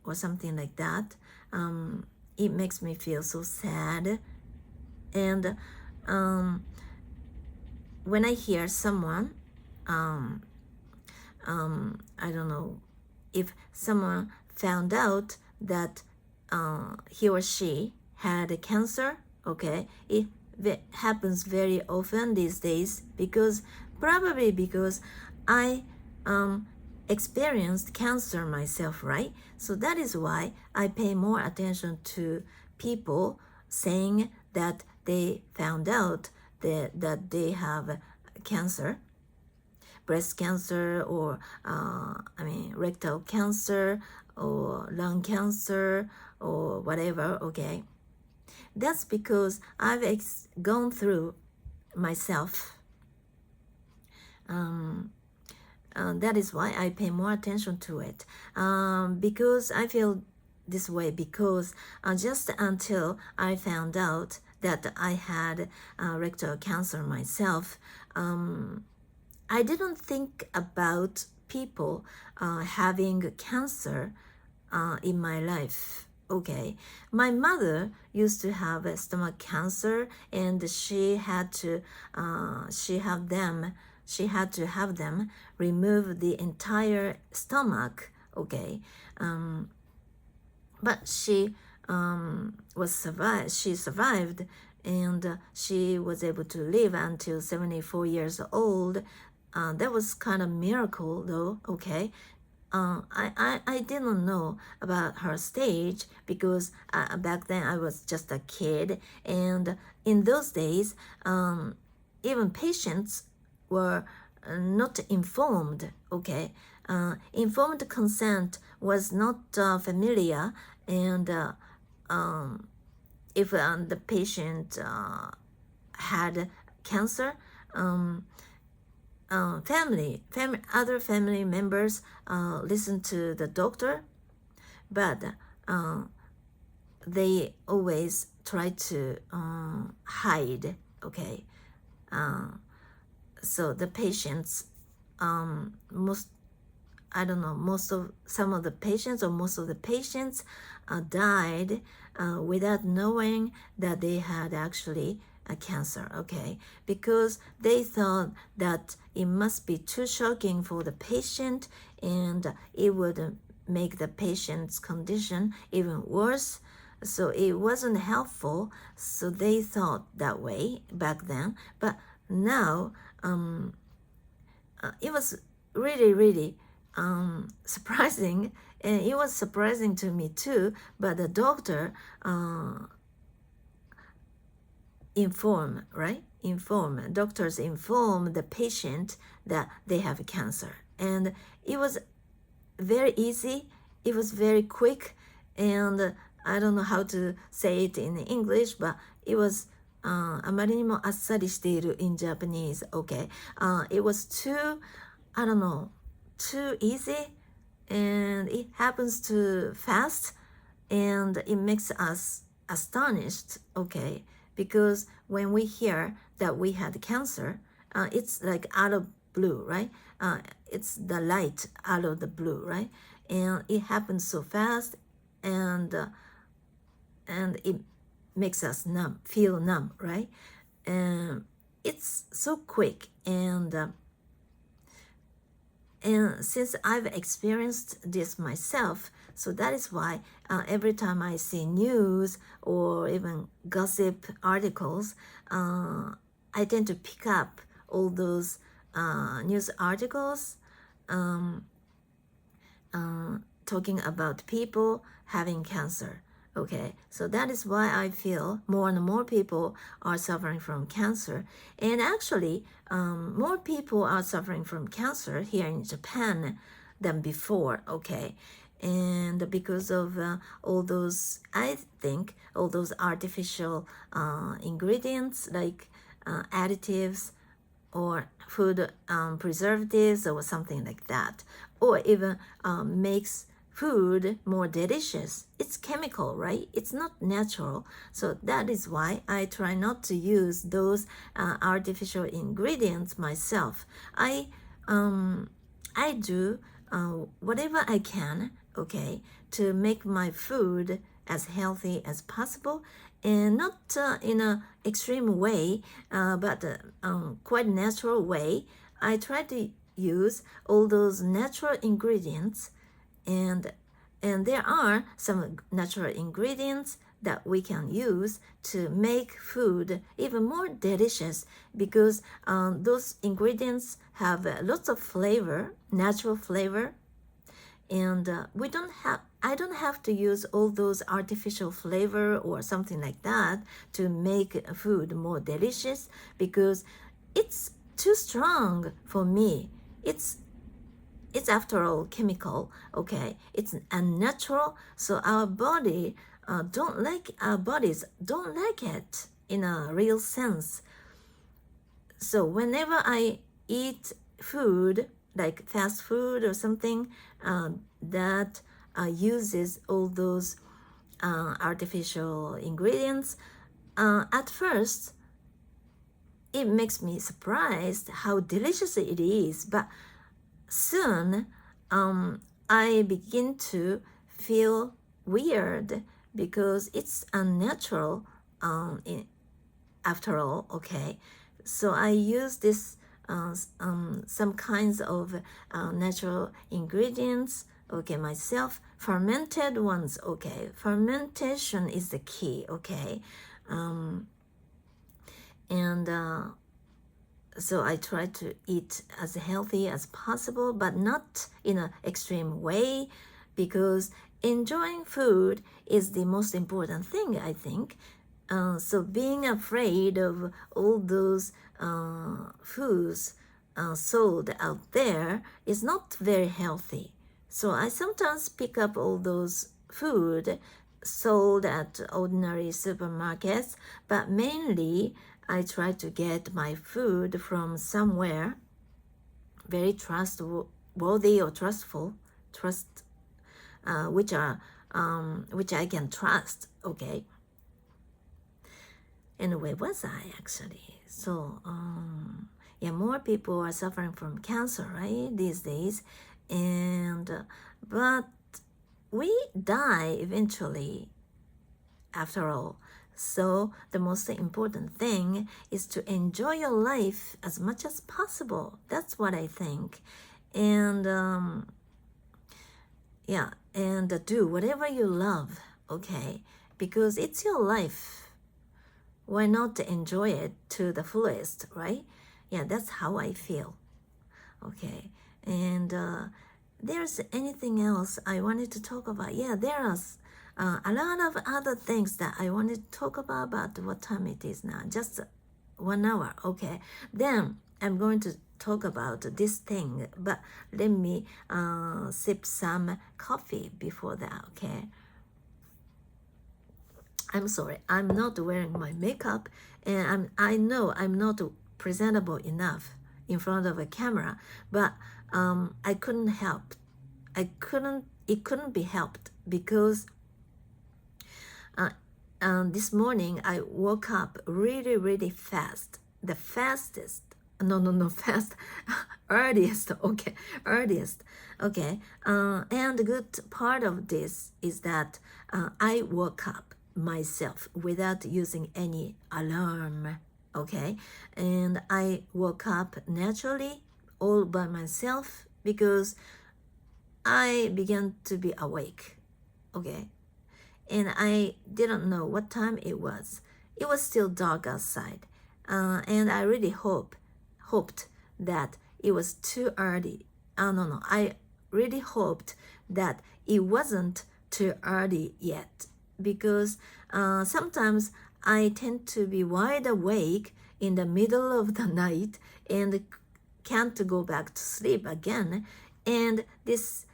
or something like that. It makes me feel so sad. And when I hear someone, I don't know, if someone found out that he or she had cancer, okay, it happens very often these days, probably because I experienced cancer myself, right? So that is why I pay more attention to people saying that they found out that they have cancer, breast cancer, or rectal cancer, or lung cancer, or whatever, okay? That's because I've gone through myself. That is why I pay more attention to it. Because I feel this way, because just until I found out that I had rectal cancer myself, I didn't think about people having cancer in my life. Okay, my mother used to have a stomach cancer, and she had to have them remove the entire stomach. Okay, but she survived and she was able to live until 74 years old. That was kind of miracle though, okay. I didn't know about her stage because back then I was just a kid, and in those days, even patients were not informed, okay. Informed consent was not familiar, and if the patient had cancer, other family members listen to the doctor, but they always try to hide, okay. So the patients, most of the patients died without knowing that they had actually a cancer, okay, because they thought that it must be too shocking for the patient and it would make the patient's condition even worse. So it wasn't helpful. So they thought that way back then. But now it was really surprising, and it was surprising to me too. But the doctor doctors inform the patient that they have cancer, and it was very easy, it was very quick, and I don't know how to say it in English, but it was あまりにもあっさりしている in Japanese, okay. It was too, I don't know, too easy, and it happens too fast, and it makes us astonished, okay, because when we hear that we had cancer, it's like out of blue, right? It's the light out of the blue, right? And it happens so fast, and it makes us feel numb, right? And it's so quick, and since I've experienced this myself, so that is why every time I see news or even gossip articles, I tend to pick up all those news articles talking about people having cancer. Okay, so that is why I feel more and more people are suffering from cancer. And actually, more people are suffering from cancer here in Japan than before, okay? And because of all those, I think, all those artificial ingredients like additives or food preservatives or something like that, or even makes food more delicious. It's chemical, right? It's not natural. So that is why I try not to use those artificial ingredients myself. I do whatever I can, okay, to make my food as healthy as possible, and not in an extreme way, but quite natural way. I try to use all those natural ingredients, and there are some natural ingredients that we can use to make food even more delicious, because those ingredients have lots of flavor, natural flavor, and I don't have to use all those artificial flavor or something like that to make food more delicious, because it's too strong for me. It's after all chemical, okay? It's unnatural, so our bodies don't like it in a real sense. So whenever I eat food like fast food or something that uses all those artificial ingredients, at first it makes me surprised how delicious it is, but soon I begin to feel weird because it's unnatural after all, okay? So I use this some kinds of natural ingredients, okay, myself. Fermented ones, okay? Fermentation is the key, okay? And so I try to eat as healthy as possible, but not in an extreme way, because enjoying food is the most important thing, I think. So being afraid of all those foods sold out there is not very healthy. So I sometimes pick up all those food sold at ordinary supermarkets, but mainly I try to get my food from somewhere very trustworthy or which I can trust. Okay. And where was I actually? So yeah, more people are suffering from cancer, right, these days, and but we die eventually, after all. So the most important thing is to enjoy your life as much as possible. That's what I think. And yeah, and do whatever you love, okay? Because it's your life. Why not enjoy it to the fullest, right? Yeah, that's how I feel. Okay. And there's anything else I wanted to talk about? Yeah, there are a lot of other things that I wanted to talk about, but what time it is now? Just 1 hour. Okay. Then I'm going to talk about this thing, but let me sip some coffee before that, okay? I'm sorry, I'm not wearing my makeup, and I know I'm not presentable enough in front of a camera, but I couldn't help. It couldn't be helped, because this morning I woke up really, really fast. The fastest. No, fast. Earliest. Okay, earliest. Okay. And the good part of this is that I woke up myself without using any alarm. Okay. And I woke up naturally all by myself, because I began to be awake. Okay. And I didn't know what time it was. It was still dark outside, and I really hoped that it was too early. No, I really hoped that it wasn't too early yet, because sometimes I tend to be wide awake in the middle of the night and can't go back to sleep again, and this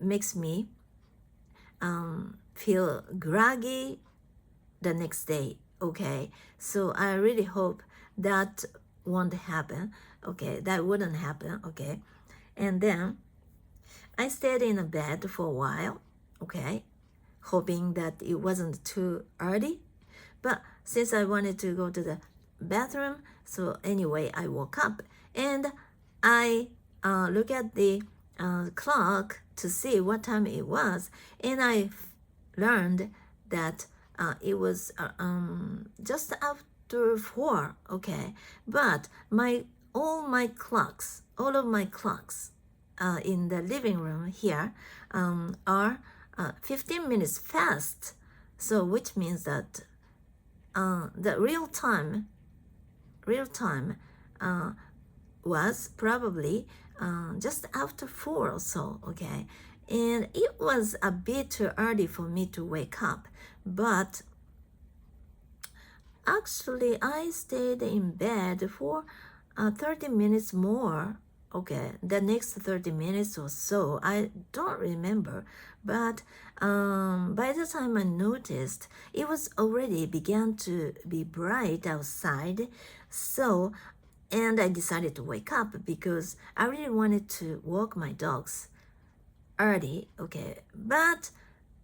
makes me feel groggy the next day. Okay, so I really hope that won't happen. Okay, that wouldn't happen. Okay, and then I stayed in a bed for a while. Okay, hoping that it wasn't too early, but since I wanted to go to the bathroom, so anyway I woke up and I look at the clock to see what time it was, and I learned that it was just after 4. Okay, but all of my clocks in the living room here are 15 minutes fast. So which means that the real time was probably just after 4 or so. Okay, and it was a bit too early for me to wake up, but actually I stayed in bed for 30 minutes more. Okay, the next 30 minutes or so, I don't remember, but by the time I noticed, it was already began to be bright outside. So, and I decided to wake up because I really wanted to walk my dogs early. Okay, but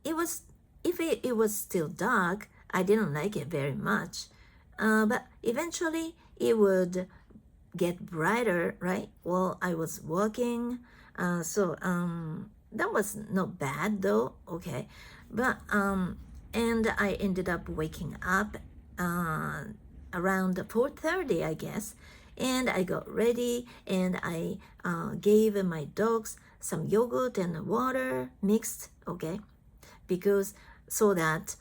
if it was still dark, I didn't like it very much. But eventually it would get brighter, right? While I was walking. So that was not bad though. Okay, but and I ended up waking up around 4:30, I guess. And I got ready and I gave my dogs some yogurt and water mixed, okay, because so that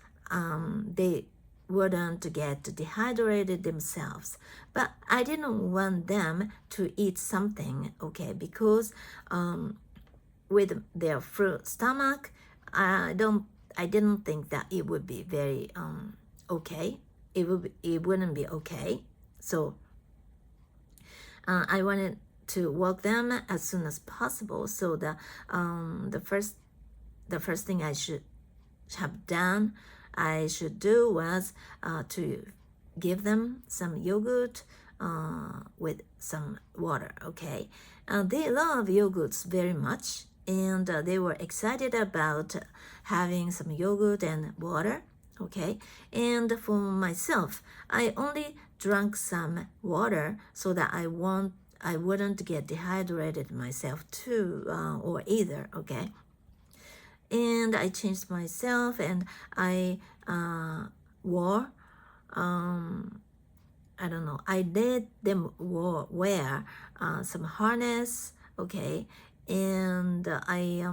they wouldn't get dehydrated themselves. But I didn't want them to eat something, okay, because with their full stomach, I didn't think that it would be very okay. It wouldn't be okay. So I wanted to walk them as soon as possible. So the first thing I should do was to give them some yogurt with some water. Okay, they love yogurts very much, and they were excited about having some yogurt and water. Okay, and for myself, I only drank some water so that I wouldn't get dehydrated myself too, or either. Okay, and I changed myself, and I wore I don't know, I let them wear some harness. Okay, and I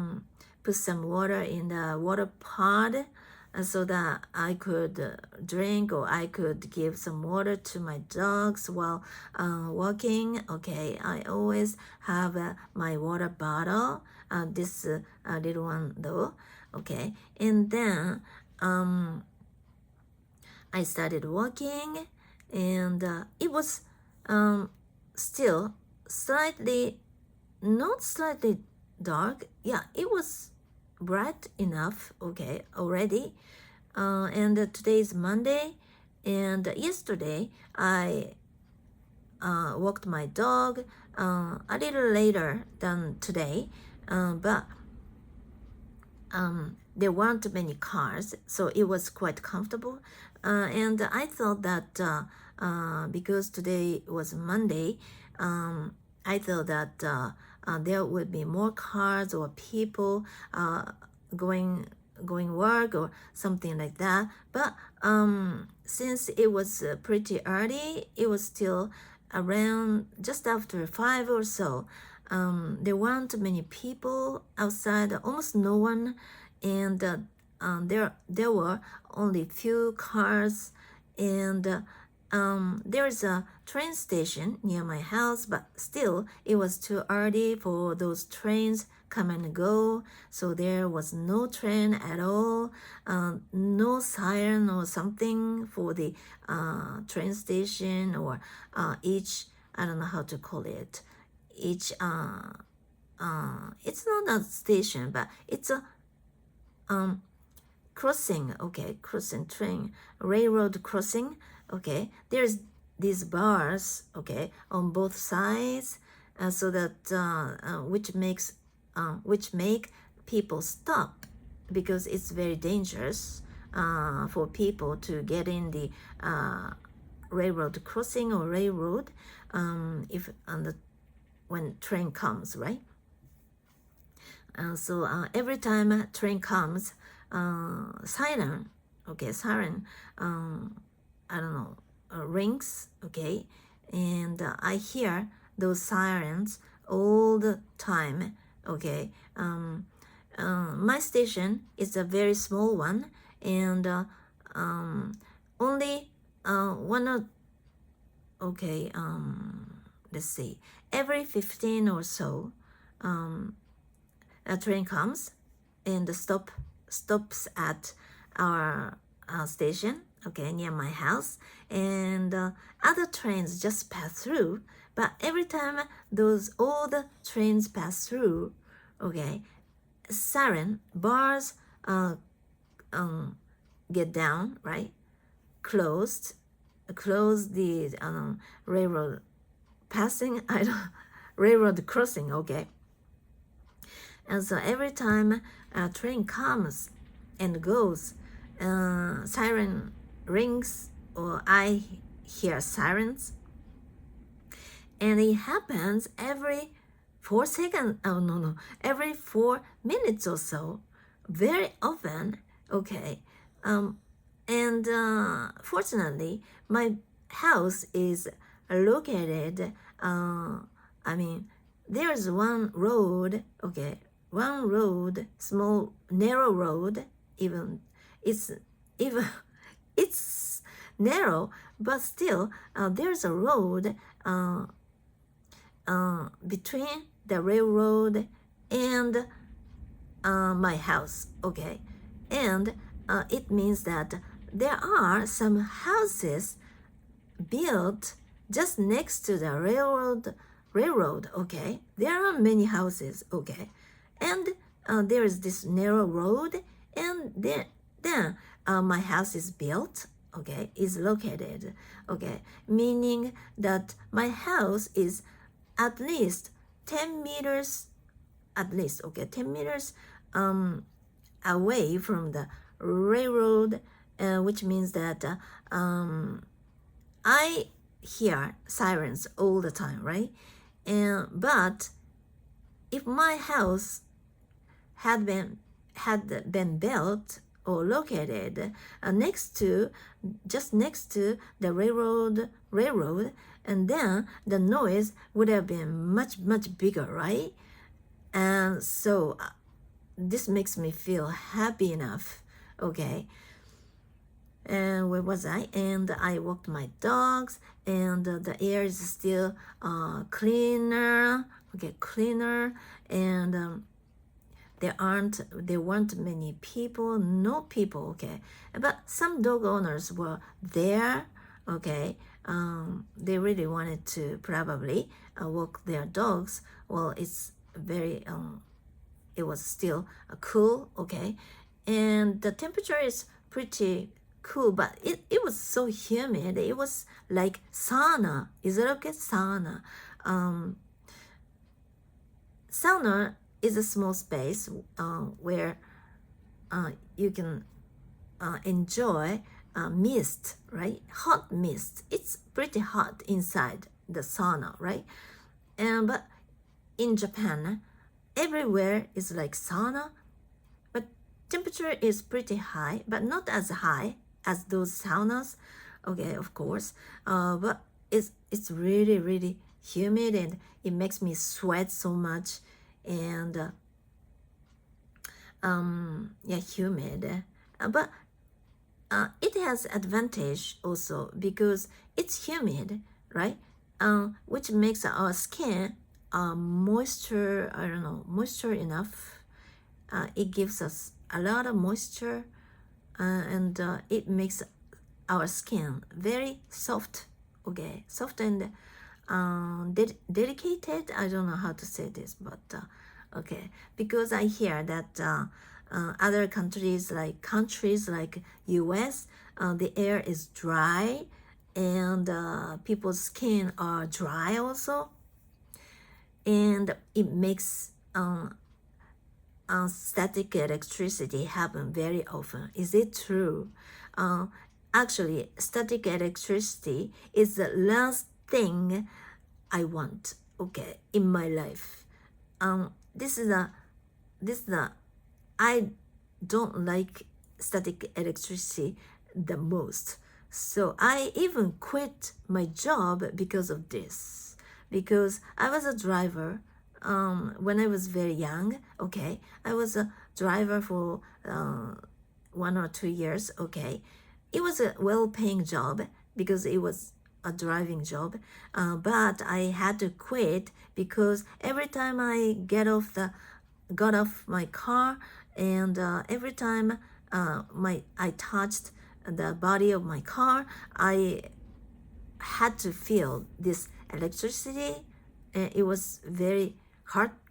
put some water in the water pot so that I could drink, or I could give some water to my dogs while walking. Okay, I always have my water bottle, this little one though. Okay, and then I started walking, and it was still not slightly dark. Yeah, it was bright enough, okay, already. And today is Monday, and yesterday I walked my dog a little later than today, but there weren't many cars, so it was quite comfortable. And I thought that because today was Monday, I thought that there would be more cars or people going work or something like that. But since it was pretty early, it was still around just after 5 or so. There weren't many people outside, almost no one, and there were only few cars, and there is a train station near my house, but still it was too early for those trains come and go, so there was no train at all, no siren or something for the train station, or each, I don't know how to call it, each it's not a station, but it's a crossing, okay, crossing train, railroad crossing. Okay, there's these bars, okay, on both sides, so that which make people stop, because it's very dangerous for people to get in the railroad crossing or railroad if when train comes, right? So every time a train comes, siren, okay, siren, I don't know, rings, okay, and I hear those sirens all the time, okay. My station is a very small one, and only one of, okay, let's see, every 15 or so, a train comes and stops at our station, okay, near my house, and other trains just pass through. But every time all the trains pass through, okay, siren bars get down, right? Close the railroad passing, railroad crossing, okay. And so every time a train comes and goes, siren rings, or I hear sirens, and it happens every 4 seconds. Oh no, every 4 minutes or so, very often. Okay, and fortunately, my house is located. I mean, there's one road. Okay, one road, small narrow road. Even it's narrow, but still there's a road between the railroad and my house, okay? And it means that there are some houses built just next to the railroad, okay? There are many houses, okay? And there is this narrow road, and then my house is built, okay, is located, okay, meaning that my house is at least 10 meters, at least, okay, 10 meters away from the railroad, which means that I hear sirens all the time, right? But if my house had been built or located just next to the railroad, and then the noise would have been much bigger, right? And so this makes me feel happy enough, okay? And where was I? And I walked my dogs, and the air is still cleaner, and there weren't many people, no people, okay? But some dog owners were there, okay? They really wanted to probably walk their dogs. Well, it's very, it was still cool, okay? And the temperature is pretty cool, but it was so humid. It was like sauna. Is it okay? Sauna. Sauna is a small space where you can enjoy mist, right? Hot mist. It's pretty hot inside the sauna, right? But in Japan, everywhere is like sauna, but temperature is pretty high, but not as high as those saunas, okay, of course. But it's really humid, and it makes me sweat so much, and yeah, humid. But it has advantage also because it's humid, right? Which makes our skin moisture, I don't know, moisture enough. It gives us a lot of moisture, and it makes our skin very soft, okay, soft and dedicated. I don't know how to say this, but okay, because I hear that other countries like US, the air is dry, and people's skin are dry also, and it makes static electricity happen very often. Is it true? Actually, static electricity is the last thing I want, okay, in my life. This is the I don't like static electricity the most. So I even quit my job because of this. Because I was a driver when I was very young, okay. I was a driver for 1 or 2 years, okay. It was a well-paying job because it was a driving job, but I had to quit because every time I got off my car, and every time I touched the body of my car, I had to feel this electricity. It was very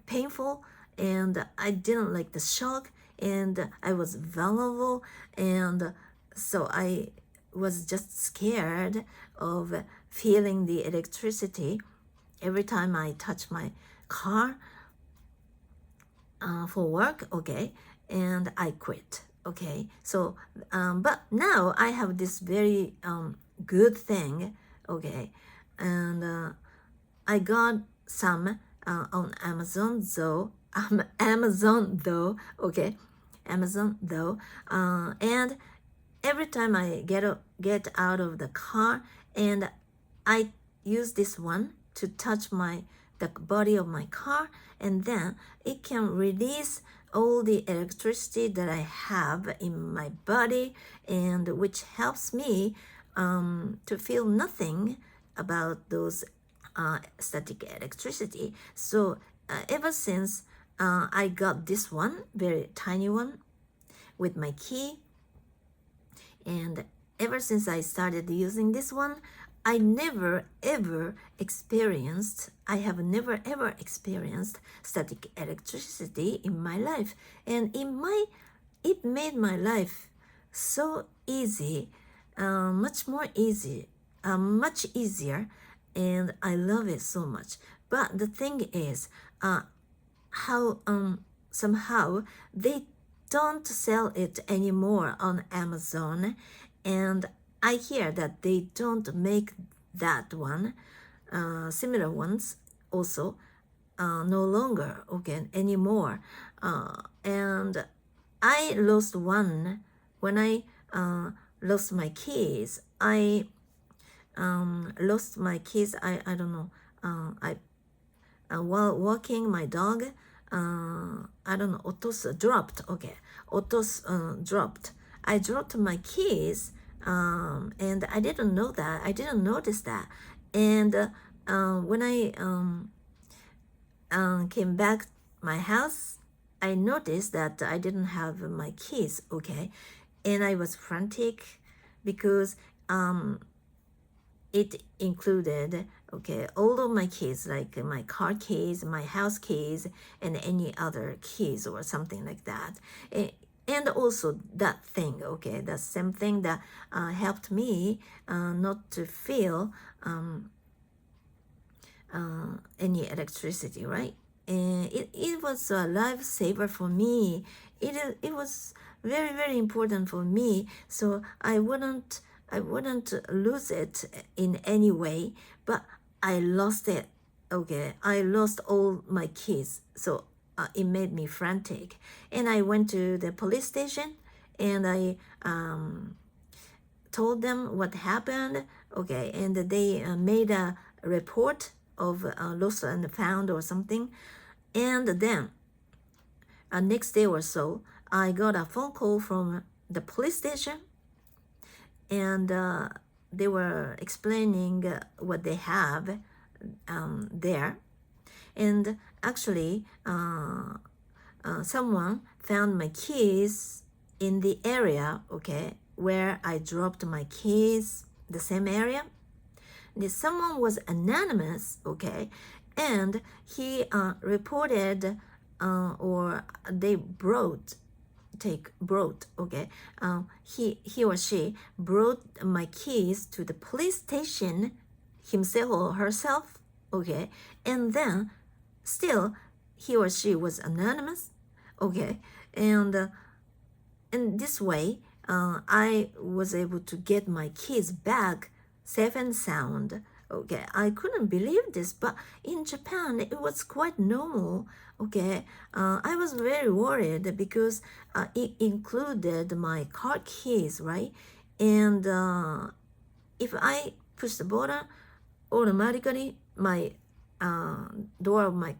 painful, and I didn't like the shock, and I was vulnerable, and so I was just scared of feeling the electricity every time I touch my car for work, okay, and I quit, okay. So but now I have this very good thing, okay, and I got some on Amazon though, okay, Amazon though, and every time I get out of the car, and I use this one to touch the body of my car, and then it can release all the electricity that I have in my body, and which helps me to feel nothing about those static electricity. So ever since I got this one, very tiny one, with my key, and ever since I started using this one, I have never ever experienced static electricity in my life. And it made my life so easy, much easier, and I love it so much. But the thing is, how somehow they don't sell it anymore on Amazon, and I hear that they don't make that one, similar ones also, no longer anymore. And I lost one when I lost my keys. I lost my keys. I don't know. While walking my dog, I don't know, dropped. Dropped. I dropped my keys, and I didn't know that. I didn't notice that. And when I came back my house, I noticed that I didn't have my keys. And I was frantic because it included all of my keys, like my car keys, my house keys, and any other keys or something like that. And also that thing, the same thing that helped me not to feel any electricity, right? And it was a lifesaver for me. It was very, very important for me, so I wouldn't lose it in any way. But I lost it. I lost all my keys, so it made me frantic, and I went to the police station, and I told them what happened. And they made a report of lost and found or something. And then next day or so, I got a phone call from the police station, and they were explaining what they have there. And actually, someone found my keys in the area, where I dropped my keys, the same area. And someone was anonymous, and he reported, or they brought, he or she brought my keys to the police station, himself or herself, and then still he or she was anonymous, and in this way I was able to get my keys back safe and sound. I couldn't believe this, but in Japan it was quite normal. I was very worried because it included my car keys, right? And if I push the button, automatically my door of my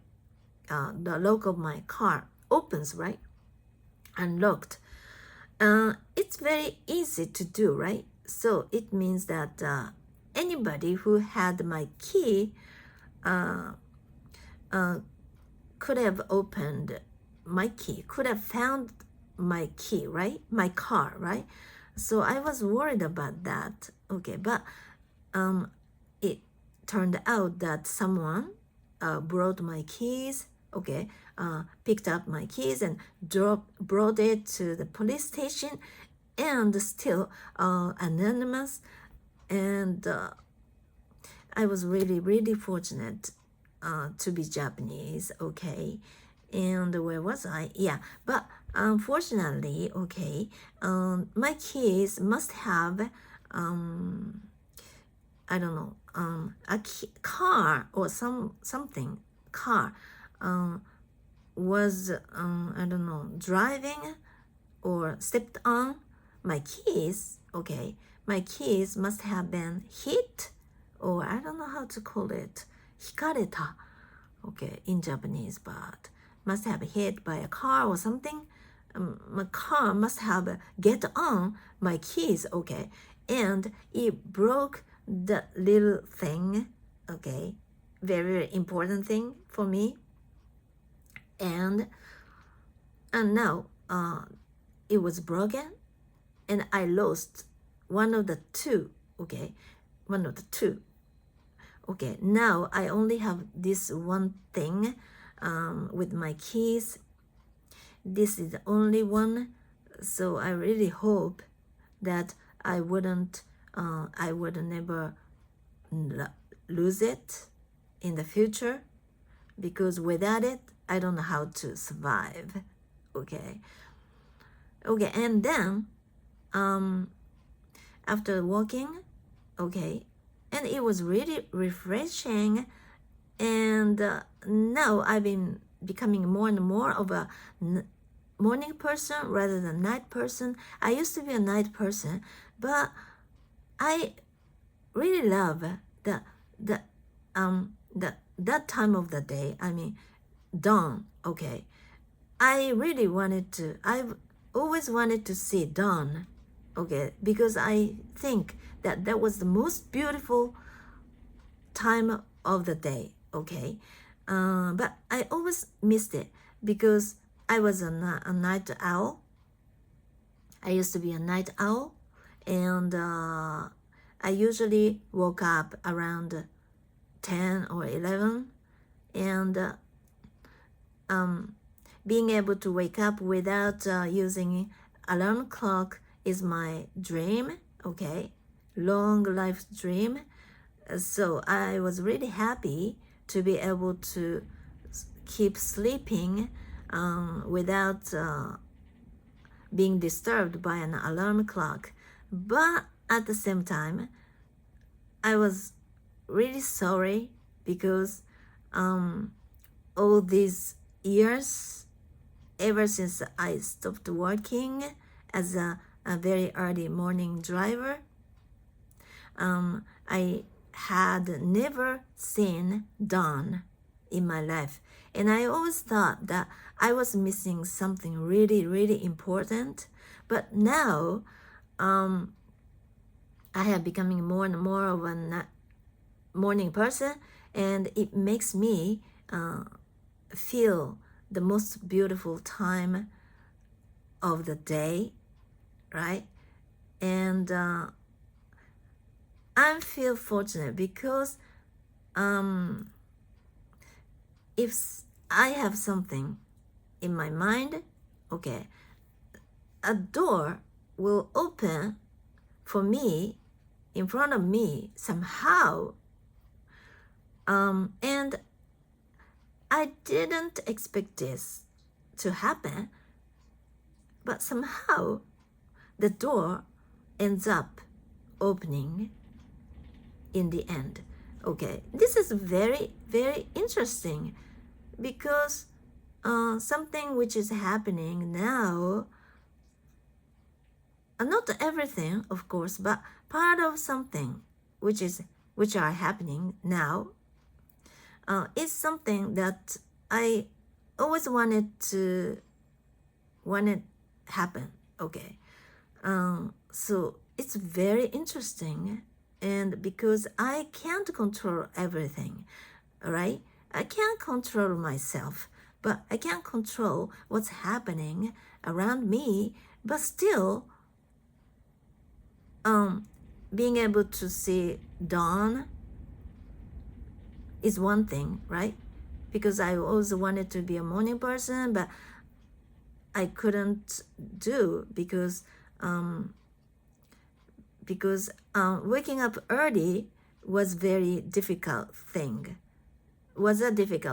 the lock of my car opens, right? Unlocked. It's very easy to do, right? So it means that anybody who had my key could have opened my key, could have found my key, right? My car, right? So I was worried about that. But it turned out that someone brought my keys, picked up my keys and brought it to the police station, and still anonymous. And I was really, really fortunate to be Japanese, And where was I? Yeah, but unfortunately, my keys must have, I don't know, a car or something. Car was, I don't know, driving or stepped on my keys. My keys must have been hit, or I don't know how to call it, hikareta, in Japanese, but must have hit by a car or something. My car must have get on my keys, and it broke the little thing, okay, very, very important thing for me. And now it was broken, and I lost one of the two, okay, one of the two. Okay, now I only have this one thing with my keys. This is the only one, so I really hope that I would never lose it in the future, because without it, I don't know how to survive. Okay, and then after walking, okay, and it was really refreshing, and now I've been becoming more and more of a morning person rather than night person. I used to be a night person, but I really love that time of the day. I mean, dawn. Okay, I've always wanted to see dawn. Okay, because I think that was the most beautiful time of the day. Okay, but I always missed it because I was a night owl. I used to be a night owl, and I usually woke up around 10 or 11, and being able to wake up without using alarm clock is my dream, okay, long life dream. So I was really happy to be able to keep sleeping without being disturbed by an alarm clock. But at the same time, I was really sorry because all these years, ever since I stopped working as a very early morning driver, I had never seen dawn in my life. And I always thought that I was missing something really, really important. But now I have becoming more and more of a morning person, and it makes me feel the most beautiful time of the day, right? And I feel fortunate because if I have something in my mind, okay, a door will open for me in front of me somehow, and I didn't expect this to happen, but somehow the door ends up opening in the end. Okay, this is very, very interesting because something which is happening now, not everything, of course, but part of something which are happening now is something that I always wanted happen. Okay, so it's very interesting, and because I can't control everything, right? I can't control myself, but I can control what's happening around me. But still, being able to see dawn is one thing, right? Because I always wanted to be a morning person, but I couldn't do because waking up early was a difficult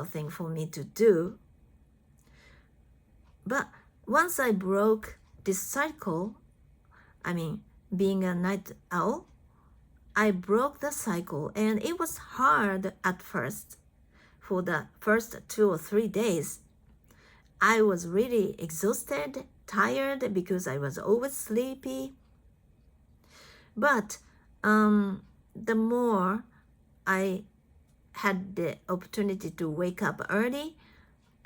thing for me to do. But once I broke this cycle, I mean, being a night owl, I broke the cycle, and it was hard at first. For the first 2 or 3 days, I was really exhausted, tired, because I was always sleepy. But the more I had the opportunity to wake up early,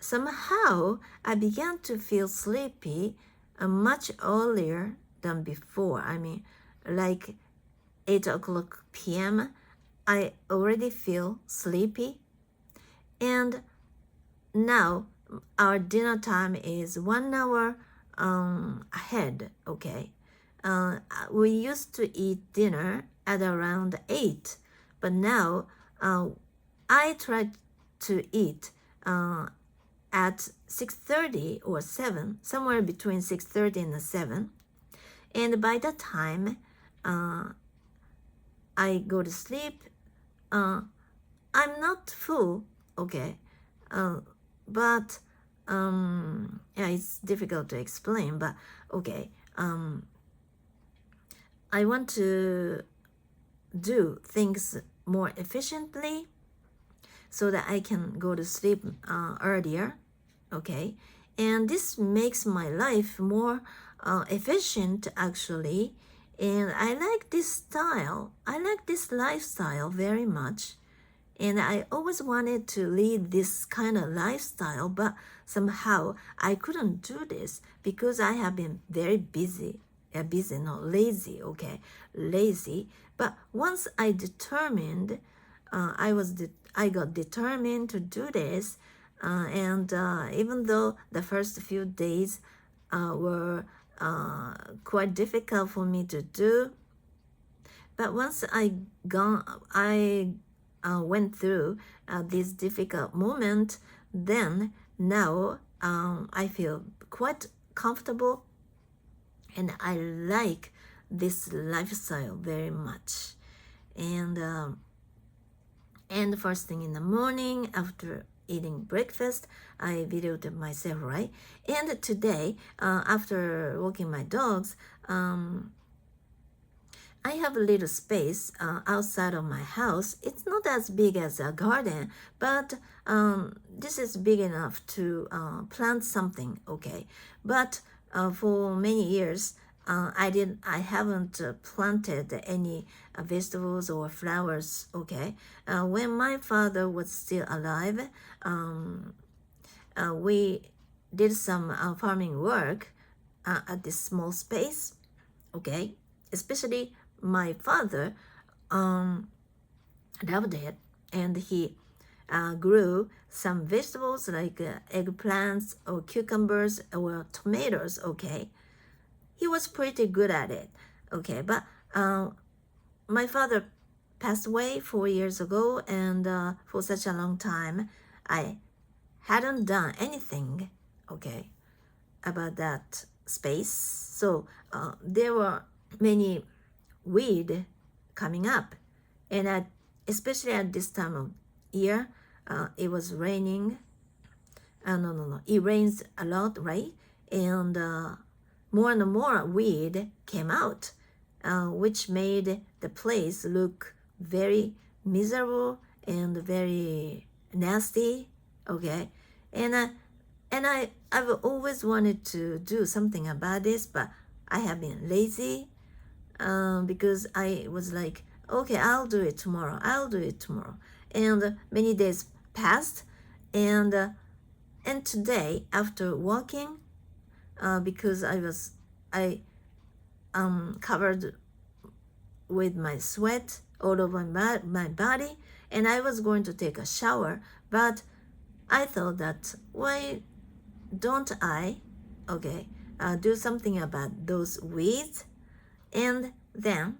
somehow I began to feel sleepy much earlier than before. I mean, like 8 o'clock p.m., I already feel sleepy. And now our dinner time is 1 hour ahead, okay? We used to eat dinner at around 8, but now I try to eat at 6:30 or 7, somewhere between 6:30 and 7. And by that time, I go to sleep. I'm not full, okay? But yeah, it's difficult to explain, but okay. I want to do things more efficiently so that I can go to sleep earlier, okay? And this makes my life more efficient, actually. And I like this style. I like this lifestyle very much. And I always wanted to lead this kind of lifestyle, but somehow I couldn't do this because I have been very busy. Lazy, okay? Lazy. But once I determined, I got determined to do this. And even though the first few days were quite difficult for me to do, but once I went through this difficult moment, then now I feel quite comfortable, and I like this lifestyle very much. And first thing in the morning after eating breakfast, I videoed myself, right? And today, after walking my dogs, I have a little space outside of my house. It's not as big as a garden, but this is big enough to plant something, okay? But for many years, I haven't planted any vegetables or flowers, okay? When my father was still alive, we did some farming work at this small space, okay? Especially my father loved it, and he grew some vegetables like eggplants or cucumbers or tomatoes, okay? He was pretty good at it, okay? But my father passed away 4 years ago, and for such a long time, I hadn't done anything, okay, about that space. So there were many weed coming up, and especially at this time of year, it was raining. It rains a lot, right? And more and more weed came out, which made the place look very miserable and very nasty, okay? And I've always wanted to do something about this, but I have been lazy because I was like, okay, I'll do it tomorrow. And many days passed, and today after walking, because I covered with my sweat all over my body, and I was going to take a shower, but I thought that why don't I, okay, do something about those weeds? And then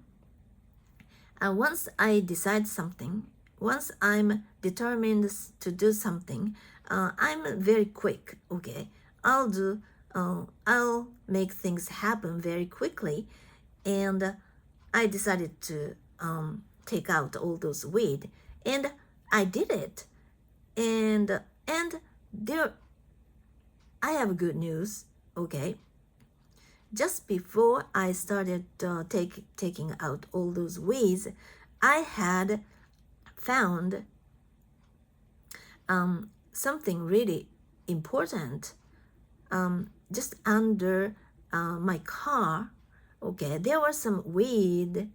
once I decide something, once I'm determined to do something, I'm very quick, okay? I'll make things happen very quickly, and I decided to take out all those weed, and I did it. And there, I have good news, okay? Just before I started taking out all those weeds, I had found something really important just under my car, okay? There were some weeds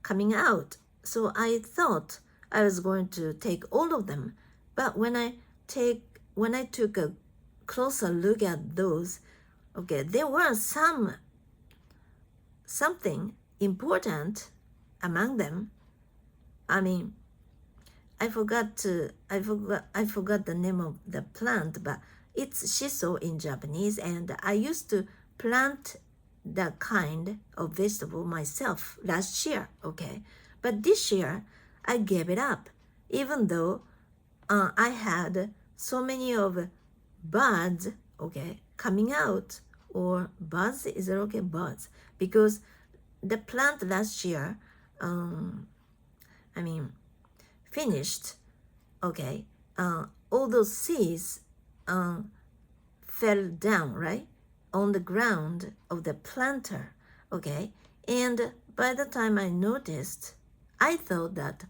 coming out. So I thought I was going to take all of them. But when I took a closer look at those, okay, there was something important among them. I mean, I forgot the name of the plant, but it's shiso in Japanese, and I used to plant that kind of vegetable myself last year, okay? But this year, I gave it up, even though I had so many of buds, okay, coming out, or buds, is it okay? Buds, because the plant last year, finished, okay, all those seeds fell down, right, on the ground of the planter, okay, and by the time I noticed, I thought that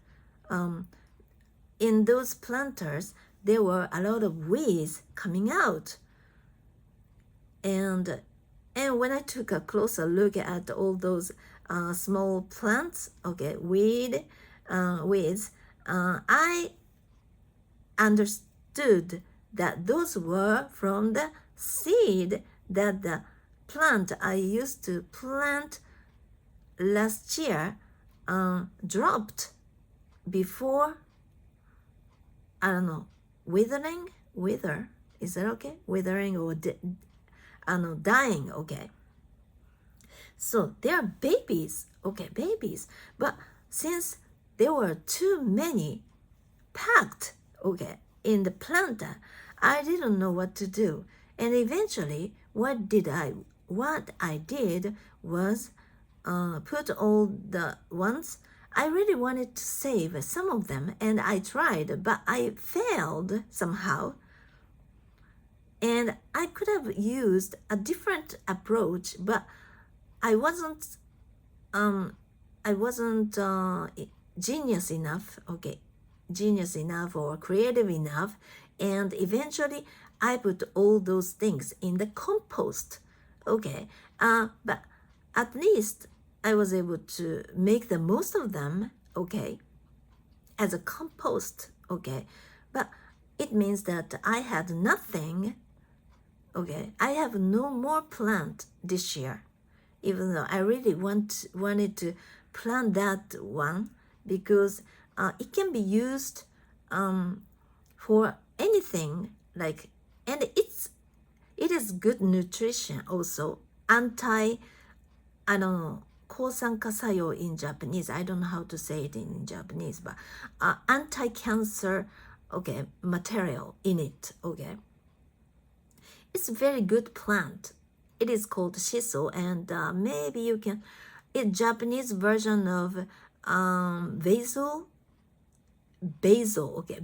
in those planters, there were a lot of weeds coming out. And when I took a closer look at all those small plants, okay, weeds, I understood that those were from the seed that the plant I used to plant last year dropped before, I don't know, wither, is that okay? Withering or dying, okay? So they are babies, okay, babies. But since there were too many packed, okay, in the planter, I didn't know what to do. And eventually, what I did was put all the ones I really wanted to save some of them, and I tried, but I failed somehow. And I could have used a different approach, but I wasn't genius enough or creative enough, and eventually I put all those things in the compost, okay. But at least I was able to make the most of them, okay, as a compost, okay. But it means that I had nothing, okay. I have no more plant this year, even though I really wanted to plant that one, because it can be used for anything, like, and it is good nutrition also. I don't know, 抗酸化作用 in Japanese. I don't know how to say it in Japanese, but anti-cancer, okay, material in it, okay. It's a very good plant. It is called shiso, and maybe you can, it's Japanese version of basil, okay,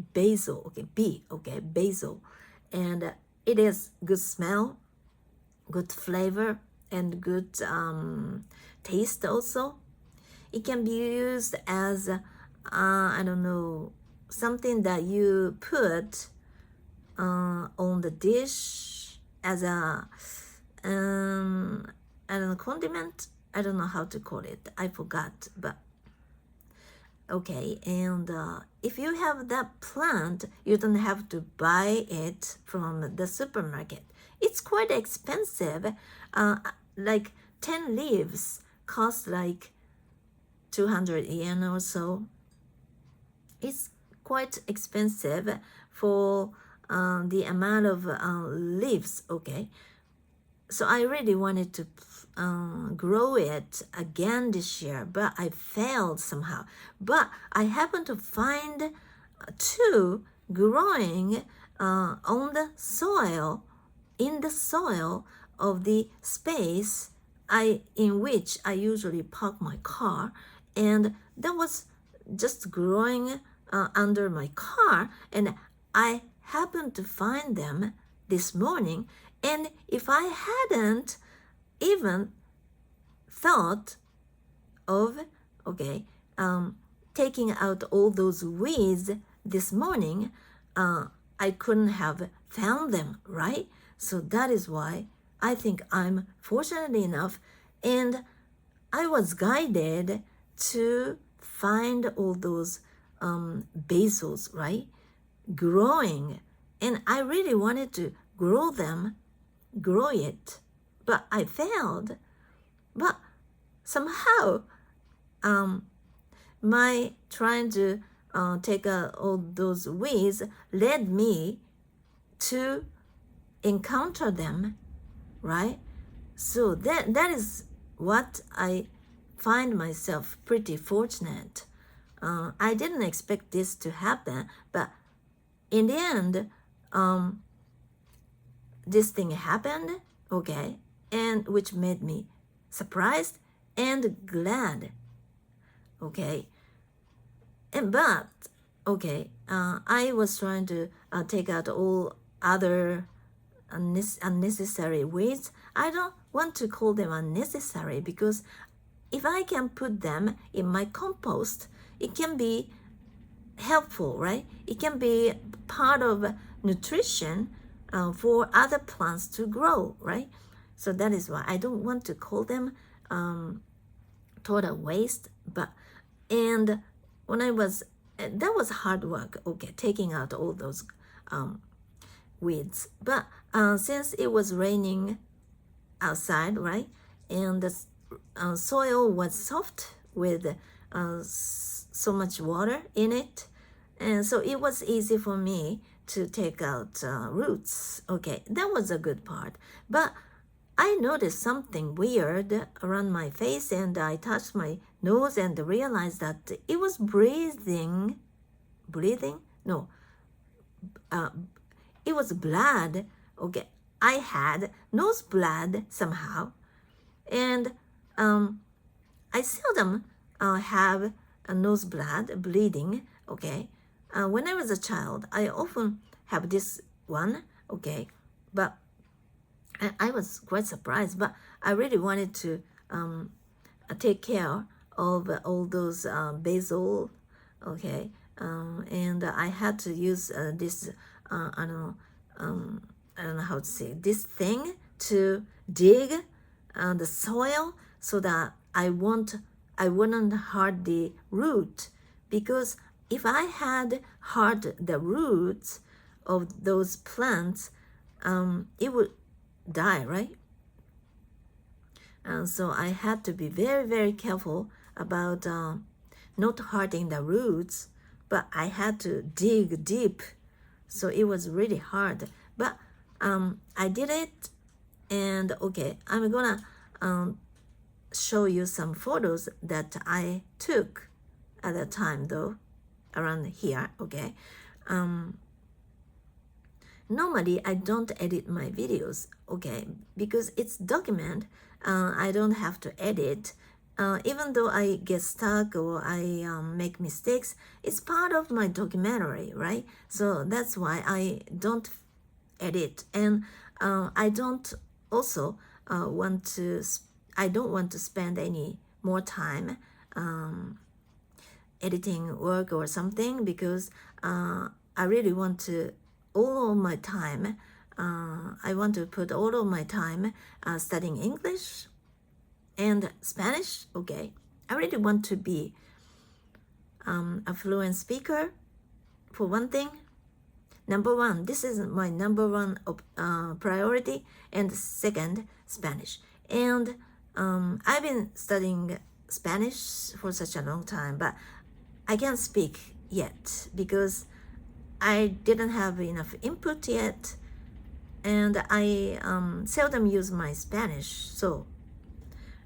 basil, and it is good smell, good flavor, and good taste also. It can be used as I don't know, something that you put on the dish as a I don't know, condiment. I don't know how to call it. I forgot, but okay. And if you have that plant, you don't have to buy it from the supermarket. It's quite expensive. Like 10 leaves cost like 200 yen or so. It's quite expensive for the amount of leaves, okay. So I really wanted to grow it again this year, but I failed somehow. But I happened to find two growing on the soil, in the soil of the space in which I usually park my car, and that was just growing under my car, and I happened to find them this morning. And if I hadn't even thought of, okay, taking out all those weeds this morning, I couldn't have found them, right? So that is why I think I'm fortunate enough, and I was guided to find all those basils, right, growing, and I really wanted to grow it, but I failed. But somehow my trying to take out all those weeds led me to encounter them, right? So that is what I find myself pretty fortunate. I didn't expect this to happen, but in the end, this thing happened, okay, and which made me surprised and glad, okay. And but okay, I was trying to take out all other unnecessary weeds. I don't want to call them unnecessary because if I can put them in my compost, it can be helpful, right? It can be part of nutrition for other plants to grow, right? So that is why I don't want to call them total waste. But and when I was that was hard work, okay, taking out all those weeds. But since it was raining outside, right, and the soil was soft with so much water in it, and so it was easy for me to take out roots. Okay, that was a good part. But I noticed something weird around my face, and I touched my nose and realized that it was breathing. No, it was blood. Okay, I had nose blood somehow, and I seldom have a nose blood bleeding. Okay, when I was a child, I often have this one. Okay, but I was quite surprised. But I really wanted to take care of all those basil. Okay, and I had to use this. I don't know how to say this thing to dig the soil so that I wouldn't hurt the root, because if I had hurt the roots of those plants, it would die, right? And so I had to be very, very careful about not hurting the roots, but I had to dig deep. So it was really hard. But I did it, and okay, I'm gonna show you some photos that I took at the time, though, around here, okay? Normally, I don't edit my videos, okay, because it's document. I don't have to edit. Even though I get stuck or I make mistakes, it's part of my documentary, right? So that's why I don't edit, and I don't also I don't want to spend any more time editing work or something, because I really want to all of my time. I want to put all of my time studying English and Spanish. Okay, I really want to be a fluent speaker. For one thing, number one, this is my number one priority, and second, Spanish. And I've been studying Spanish for such a long time, but I can't speak yet because I didn't have enough input yet, and I seldom use my Spanish. So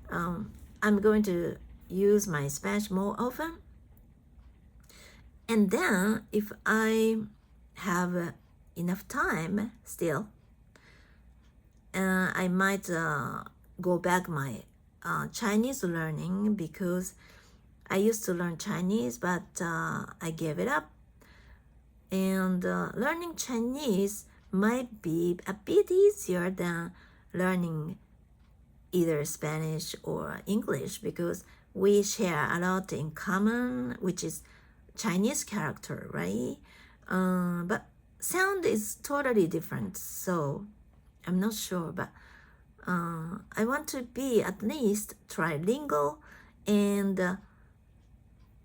I'm going to use my Spanish more often. And then if I have enough time still, I might go back my Chinese learning, because I used to learn Chinese, but I gave it up. And learning Chinese might be a bit easier than learning either Spanish or English, because we share a lot in common, which is Chinese character, right? But sound is totally different, so I'm not sure, but I want to be at least trilingual, and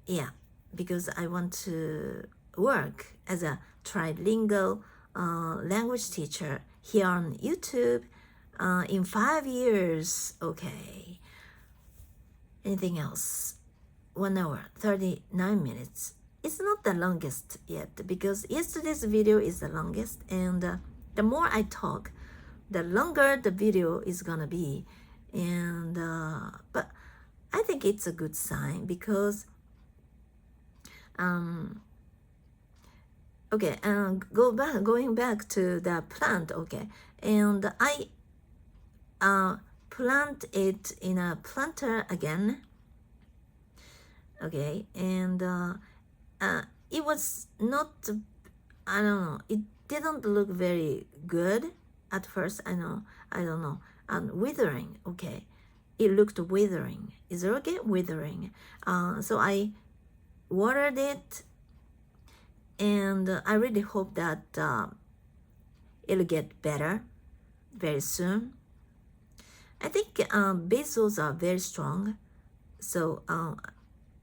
yeah, because I want to work as a trilingual language teacher here on YouTube in 5 years. Okay. Anything else? 1 hour 39 minutes. It's not the longest yet because yesterday's video is the longest, and the more I talk, the longer the video is gonna be. And but I think it's a good sign because okay, and going back to the plant. Okay, and I plant it in a planter again. Okay, and it was not, I don't know, it didn't look very good at first. I don't know, and withering. Okay, it looked withering. Is it okay? Withering. So I watered it, and I really hope that it'll get better very soon. I think basils are very strong, so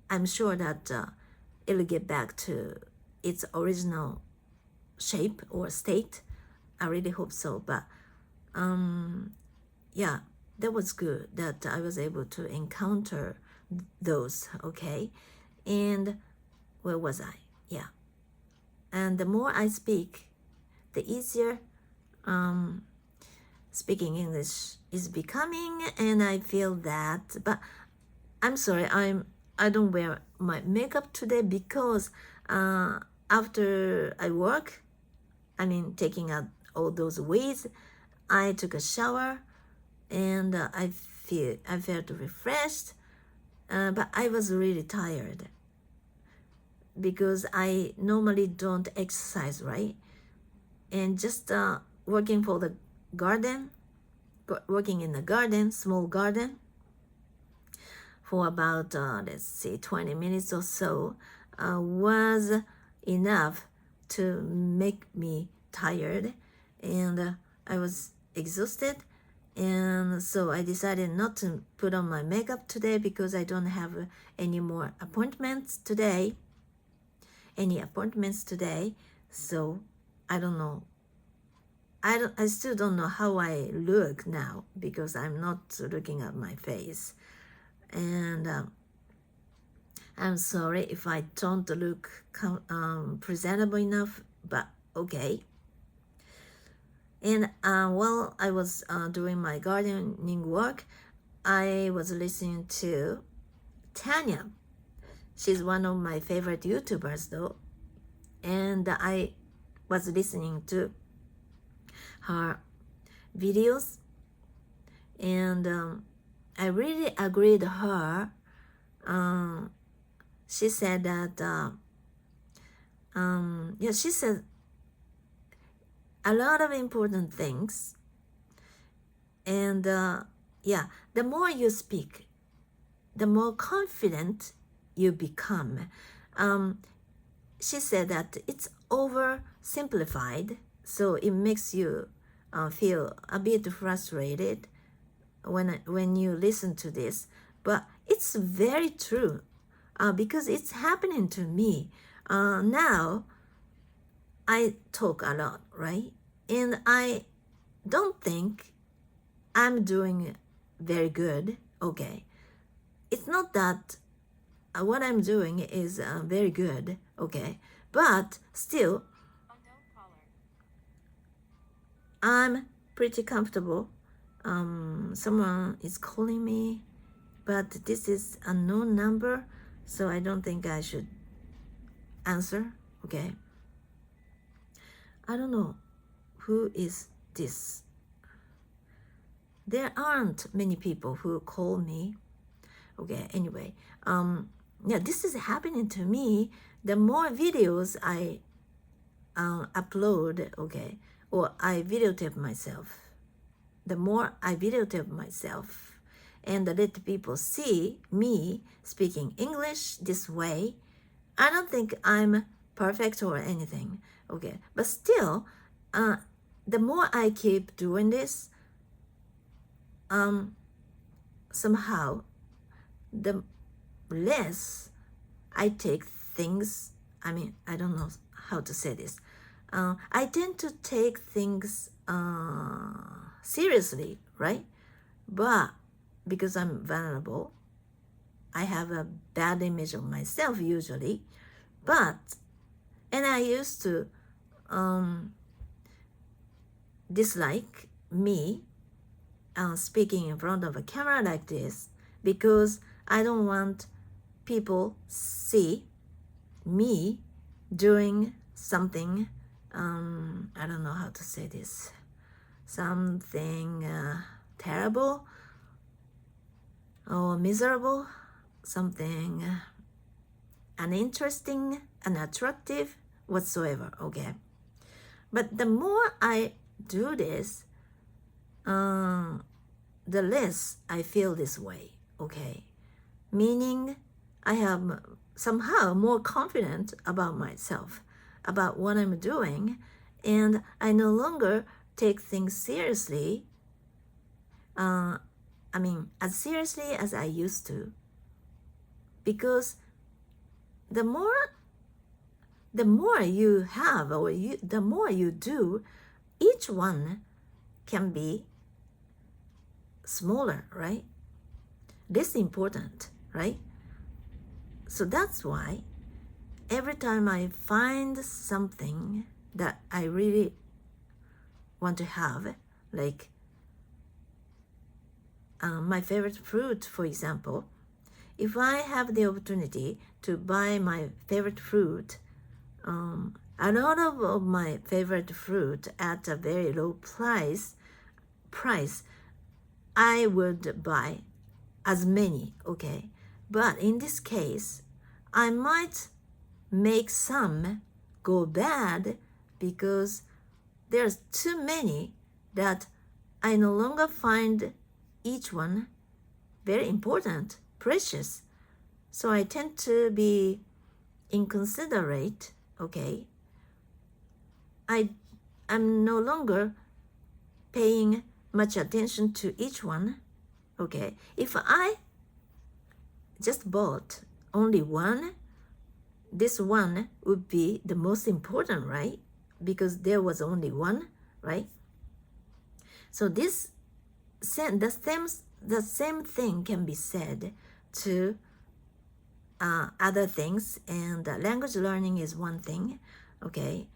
I'm sure that it'll get back to its original shape or state. I really hope so. But yeah, that was good that I was able to encounter those. Okay, and where was I? Yeah, and the more I speak, the easier speaking English is becoming, and I feel that. But I'm sorry, I don't wear my makeup today because after I work, I mean taking out all those weeds, I took a shower, and I felt refreshed, but I was really tired because I normally don't exercise, right? And just working for the garden, working in the garden, small garden, for about let's see 20 minutes or so was enough to make me tired, and I was exhausted, and so I decided not to put on my makeup today because I don't have any more appointments today, so I don't know. I still don't know how I look now because I'm not looking at my face. And I'm sorry if I don't look presentable enough, but okay. And while I was doing my gardening work, I was listening to Tanya. She's one of my favorite YouTubers though. And I was listening to her videos, and I really agreed with her. She said that yeah, she said a lot of important things, and yeah, the more you speak, the more confident you become. She said that it's oversimplified, so it makes you feel a bit frustrated when you listen to this, but it's very true because it's happening to me. Now I talk a lot, right? And I don't think I'm doing very good. Okay, it's not that what I'm doing is very good, okay, but still I'm pretty comfortable. Someone is calling me, but this is a unknown number, so I don't think I should answer. Okay, I don't know who is this. There aren't many people who call me. Okay, anyway, yeah, this is happening to me. The more videos I upload, okay, or I videotape myself, the more I videotape myself and let people see me speaking English this way, I don't think I'm perfect or anything, okay, but still, the more I keep doing this, somehow, the less I take things, I mean, I don't know how to say this. I tend to take things seriously, right? But because I'm vulnerable, I have a bad image of myself usually, and I used to dislike me speaking in front of a camera like this because I don't want people see me doing something, I don't know how to say this, something terrible or miserable, something uninteresting, unattractive, whatsoever, okay? But the more I do this, the less I feel this way, okay? Meaning I am somehow more confident about myself, about what I'm doing, and I no longer take things seriously, as seriously as I used to, because the more you have or the more you do, each one can be smaller, right? Less important, right? So that's why every time I find something that I really want to have, like my favorite fruit, for example, if I have the opportunity to buy my favorite fruit, a lot of my favorite fruit at a very low price, I would buy as many, okay? But in this case, I might make some go bad because there's too many that I no longer find each one very important, precious. So I tend to be inconsiderate, okay? I'm no longer paying much attention to each one, okay? If I just bought only one, this one would be the most important, right? Because there was only one, right? So the same thing can be said to other things, and language learning is one thing, okay?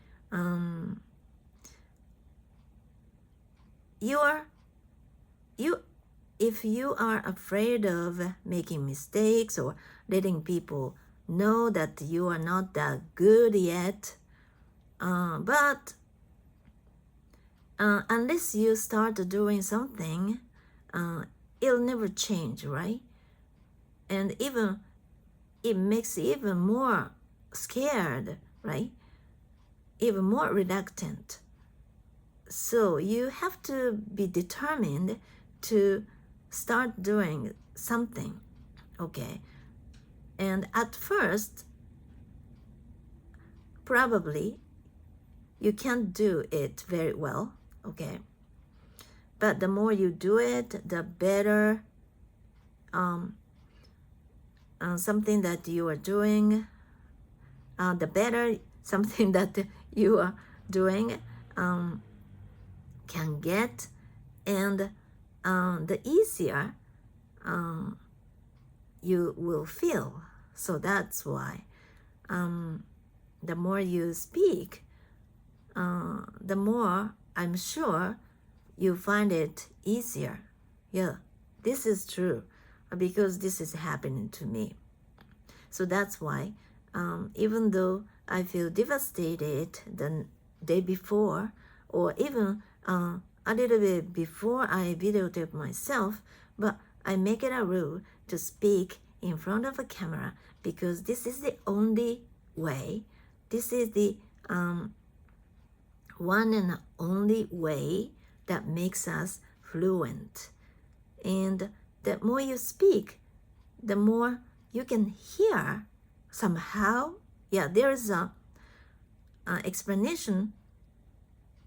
If you are afraid of making mistakes or letting people know that you are not that good yet, but unless you start doing something, it'll never change, right? And even it makes you even more scared, right? Even more reluctant. So you have to be determined to start doing something, okay? And at first, probably you can't do it very well, okay? But the more you do it, the better something that you are doing, the better something that you are doing can get, and the easier you will feel. So that's why the more you speak, the more I'm sure you find it easier. Yeah, this is true because this is happening to me. So that's why even though I feel devastated the day before, or even a little bit before I videotape myself, but I make it a rule to speak in front of a camera because this is the only way. This is the one and only way that makes us fluent. And the more you speak, the more you can hear somehow. Yeah, there is a explanation,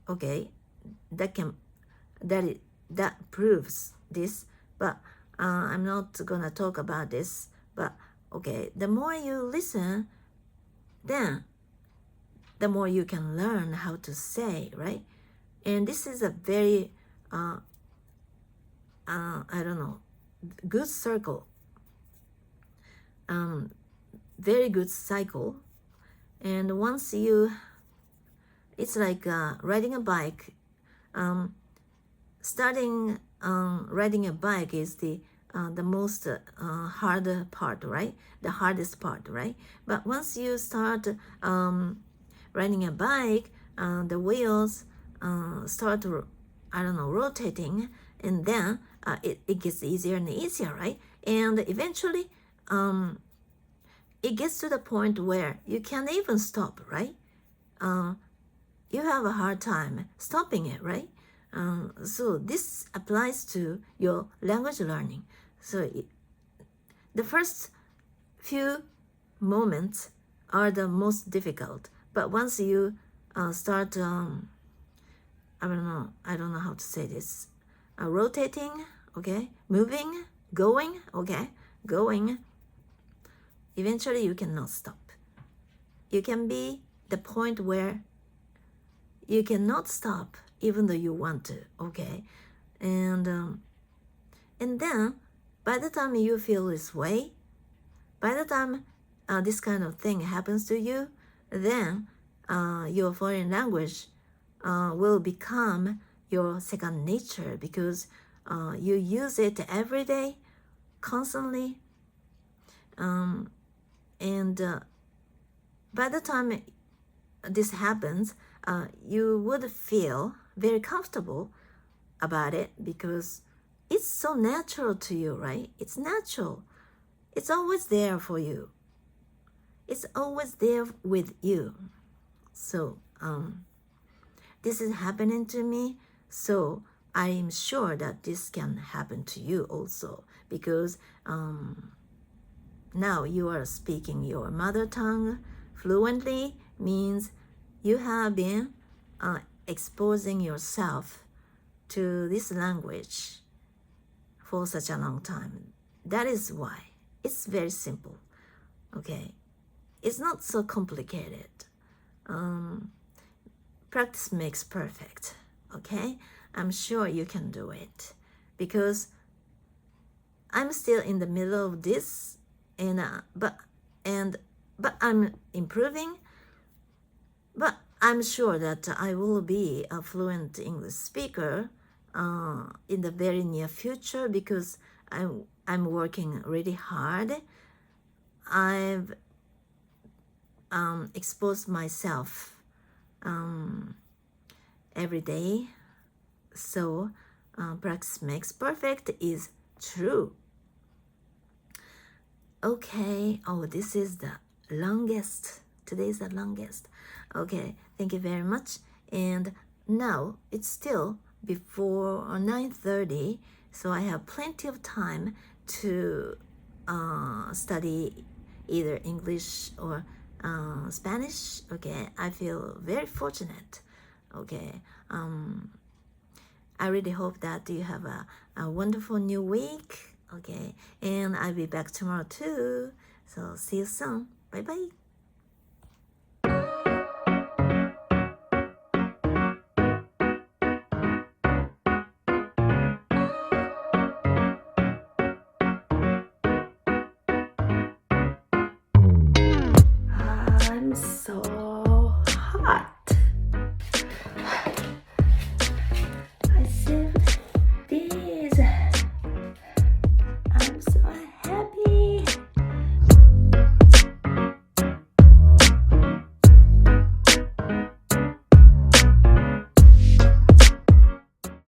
okay, that proves this, but I'm not gonna talk about this. But okay, the more you listen, then the more you can learn how to say, right? And this is a very I don't know, good circle. very good cycle. And once it's like riding a bike. Starting riding a bike is the most hard part, right? The hardest part, right? But once you start riding a bike, the wheels start, I don't know, rotating, and then it gets easier and easier, right? And eventually, it gets to the point where you can't even stop, right? You have a hard time stopping it, right? So this applies to your language learning. So the first few moments are the most difficult, but once you start, I don't know how to say this, rotating, okay, moving, going, okay, going, eventually you cannot stop. You can be the point where you cannot stop even though you want to, okay? And then by the time you feel this way, by the time this kind of thing happens to you, then your foreign language will become your second nature because you use it every day, constantly. And by the time this happens, you would feel very comfortable about it because it's so natural to you, right? It's natural. It's always there for you. It's always there with you. So this is happening to me. So I am sure that this can happen to you also because now you are speaking your mother tongue fluently means you have been exposing yourself to this language for such a long time. That is why. It's very simple, okay? It's not so complicated. Practice makes perfect, okay? I'm sure you can do it because I'm still in the middle of this, and but I'm improving. But I'm sure that I will be a fluent English speaker in the very near future because I'm working really hard. I've exposed myself every day. So practice makes perfect is true. Okay. Oh, this is the longest. Today is the longest. Okay, thank you very much. And now it's still before 9:30, so I have plenty of time to study either English or Spanish. Okay, I feel very fortunate. Okay, I really hope that you have a wonderful new week. Okay, and I'll be back tomorrow too. So see you soon. Bye bye.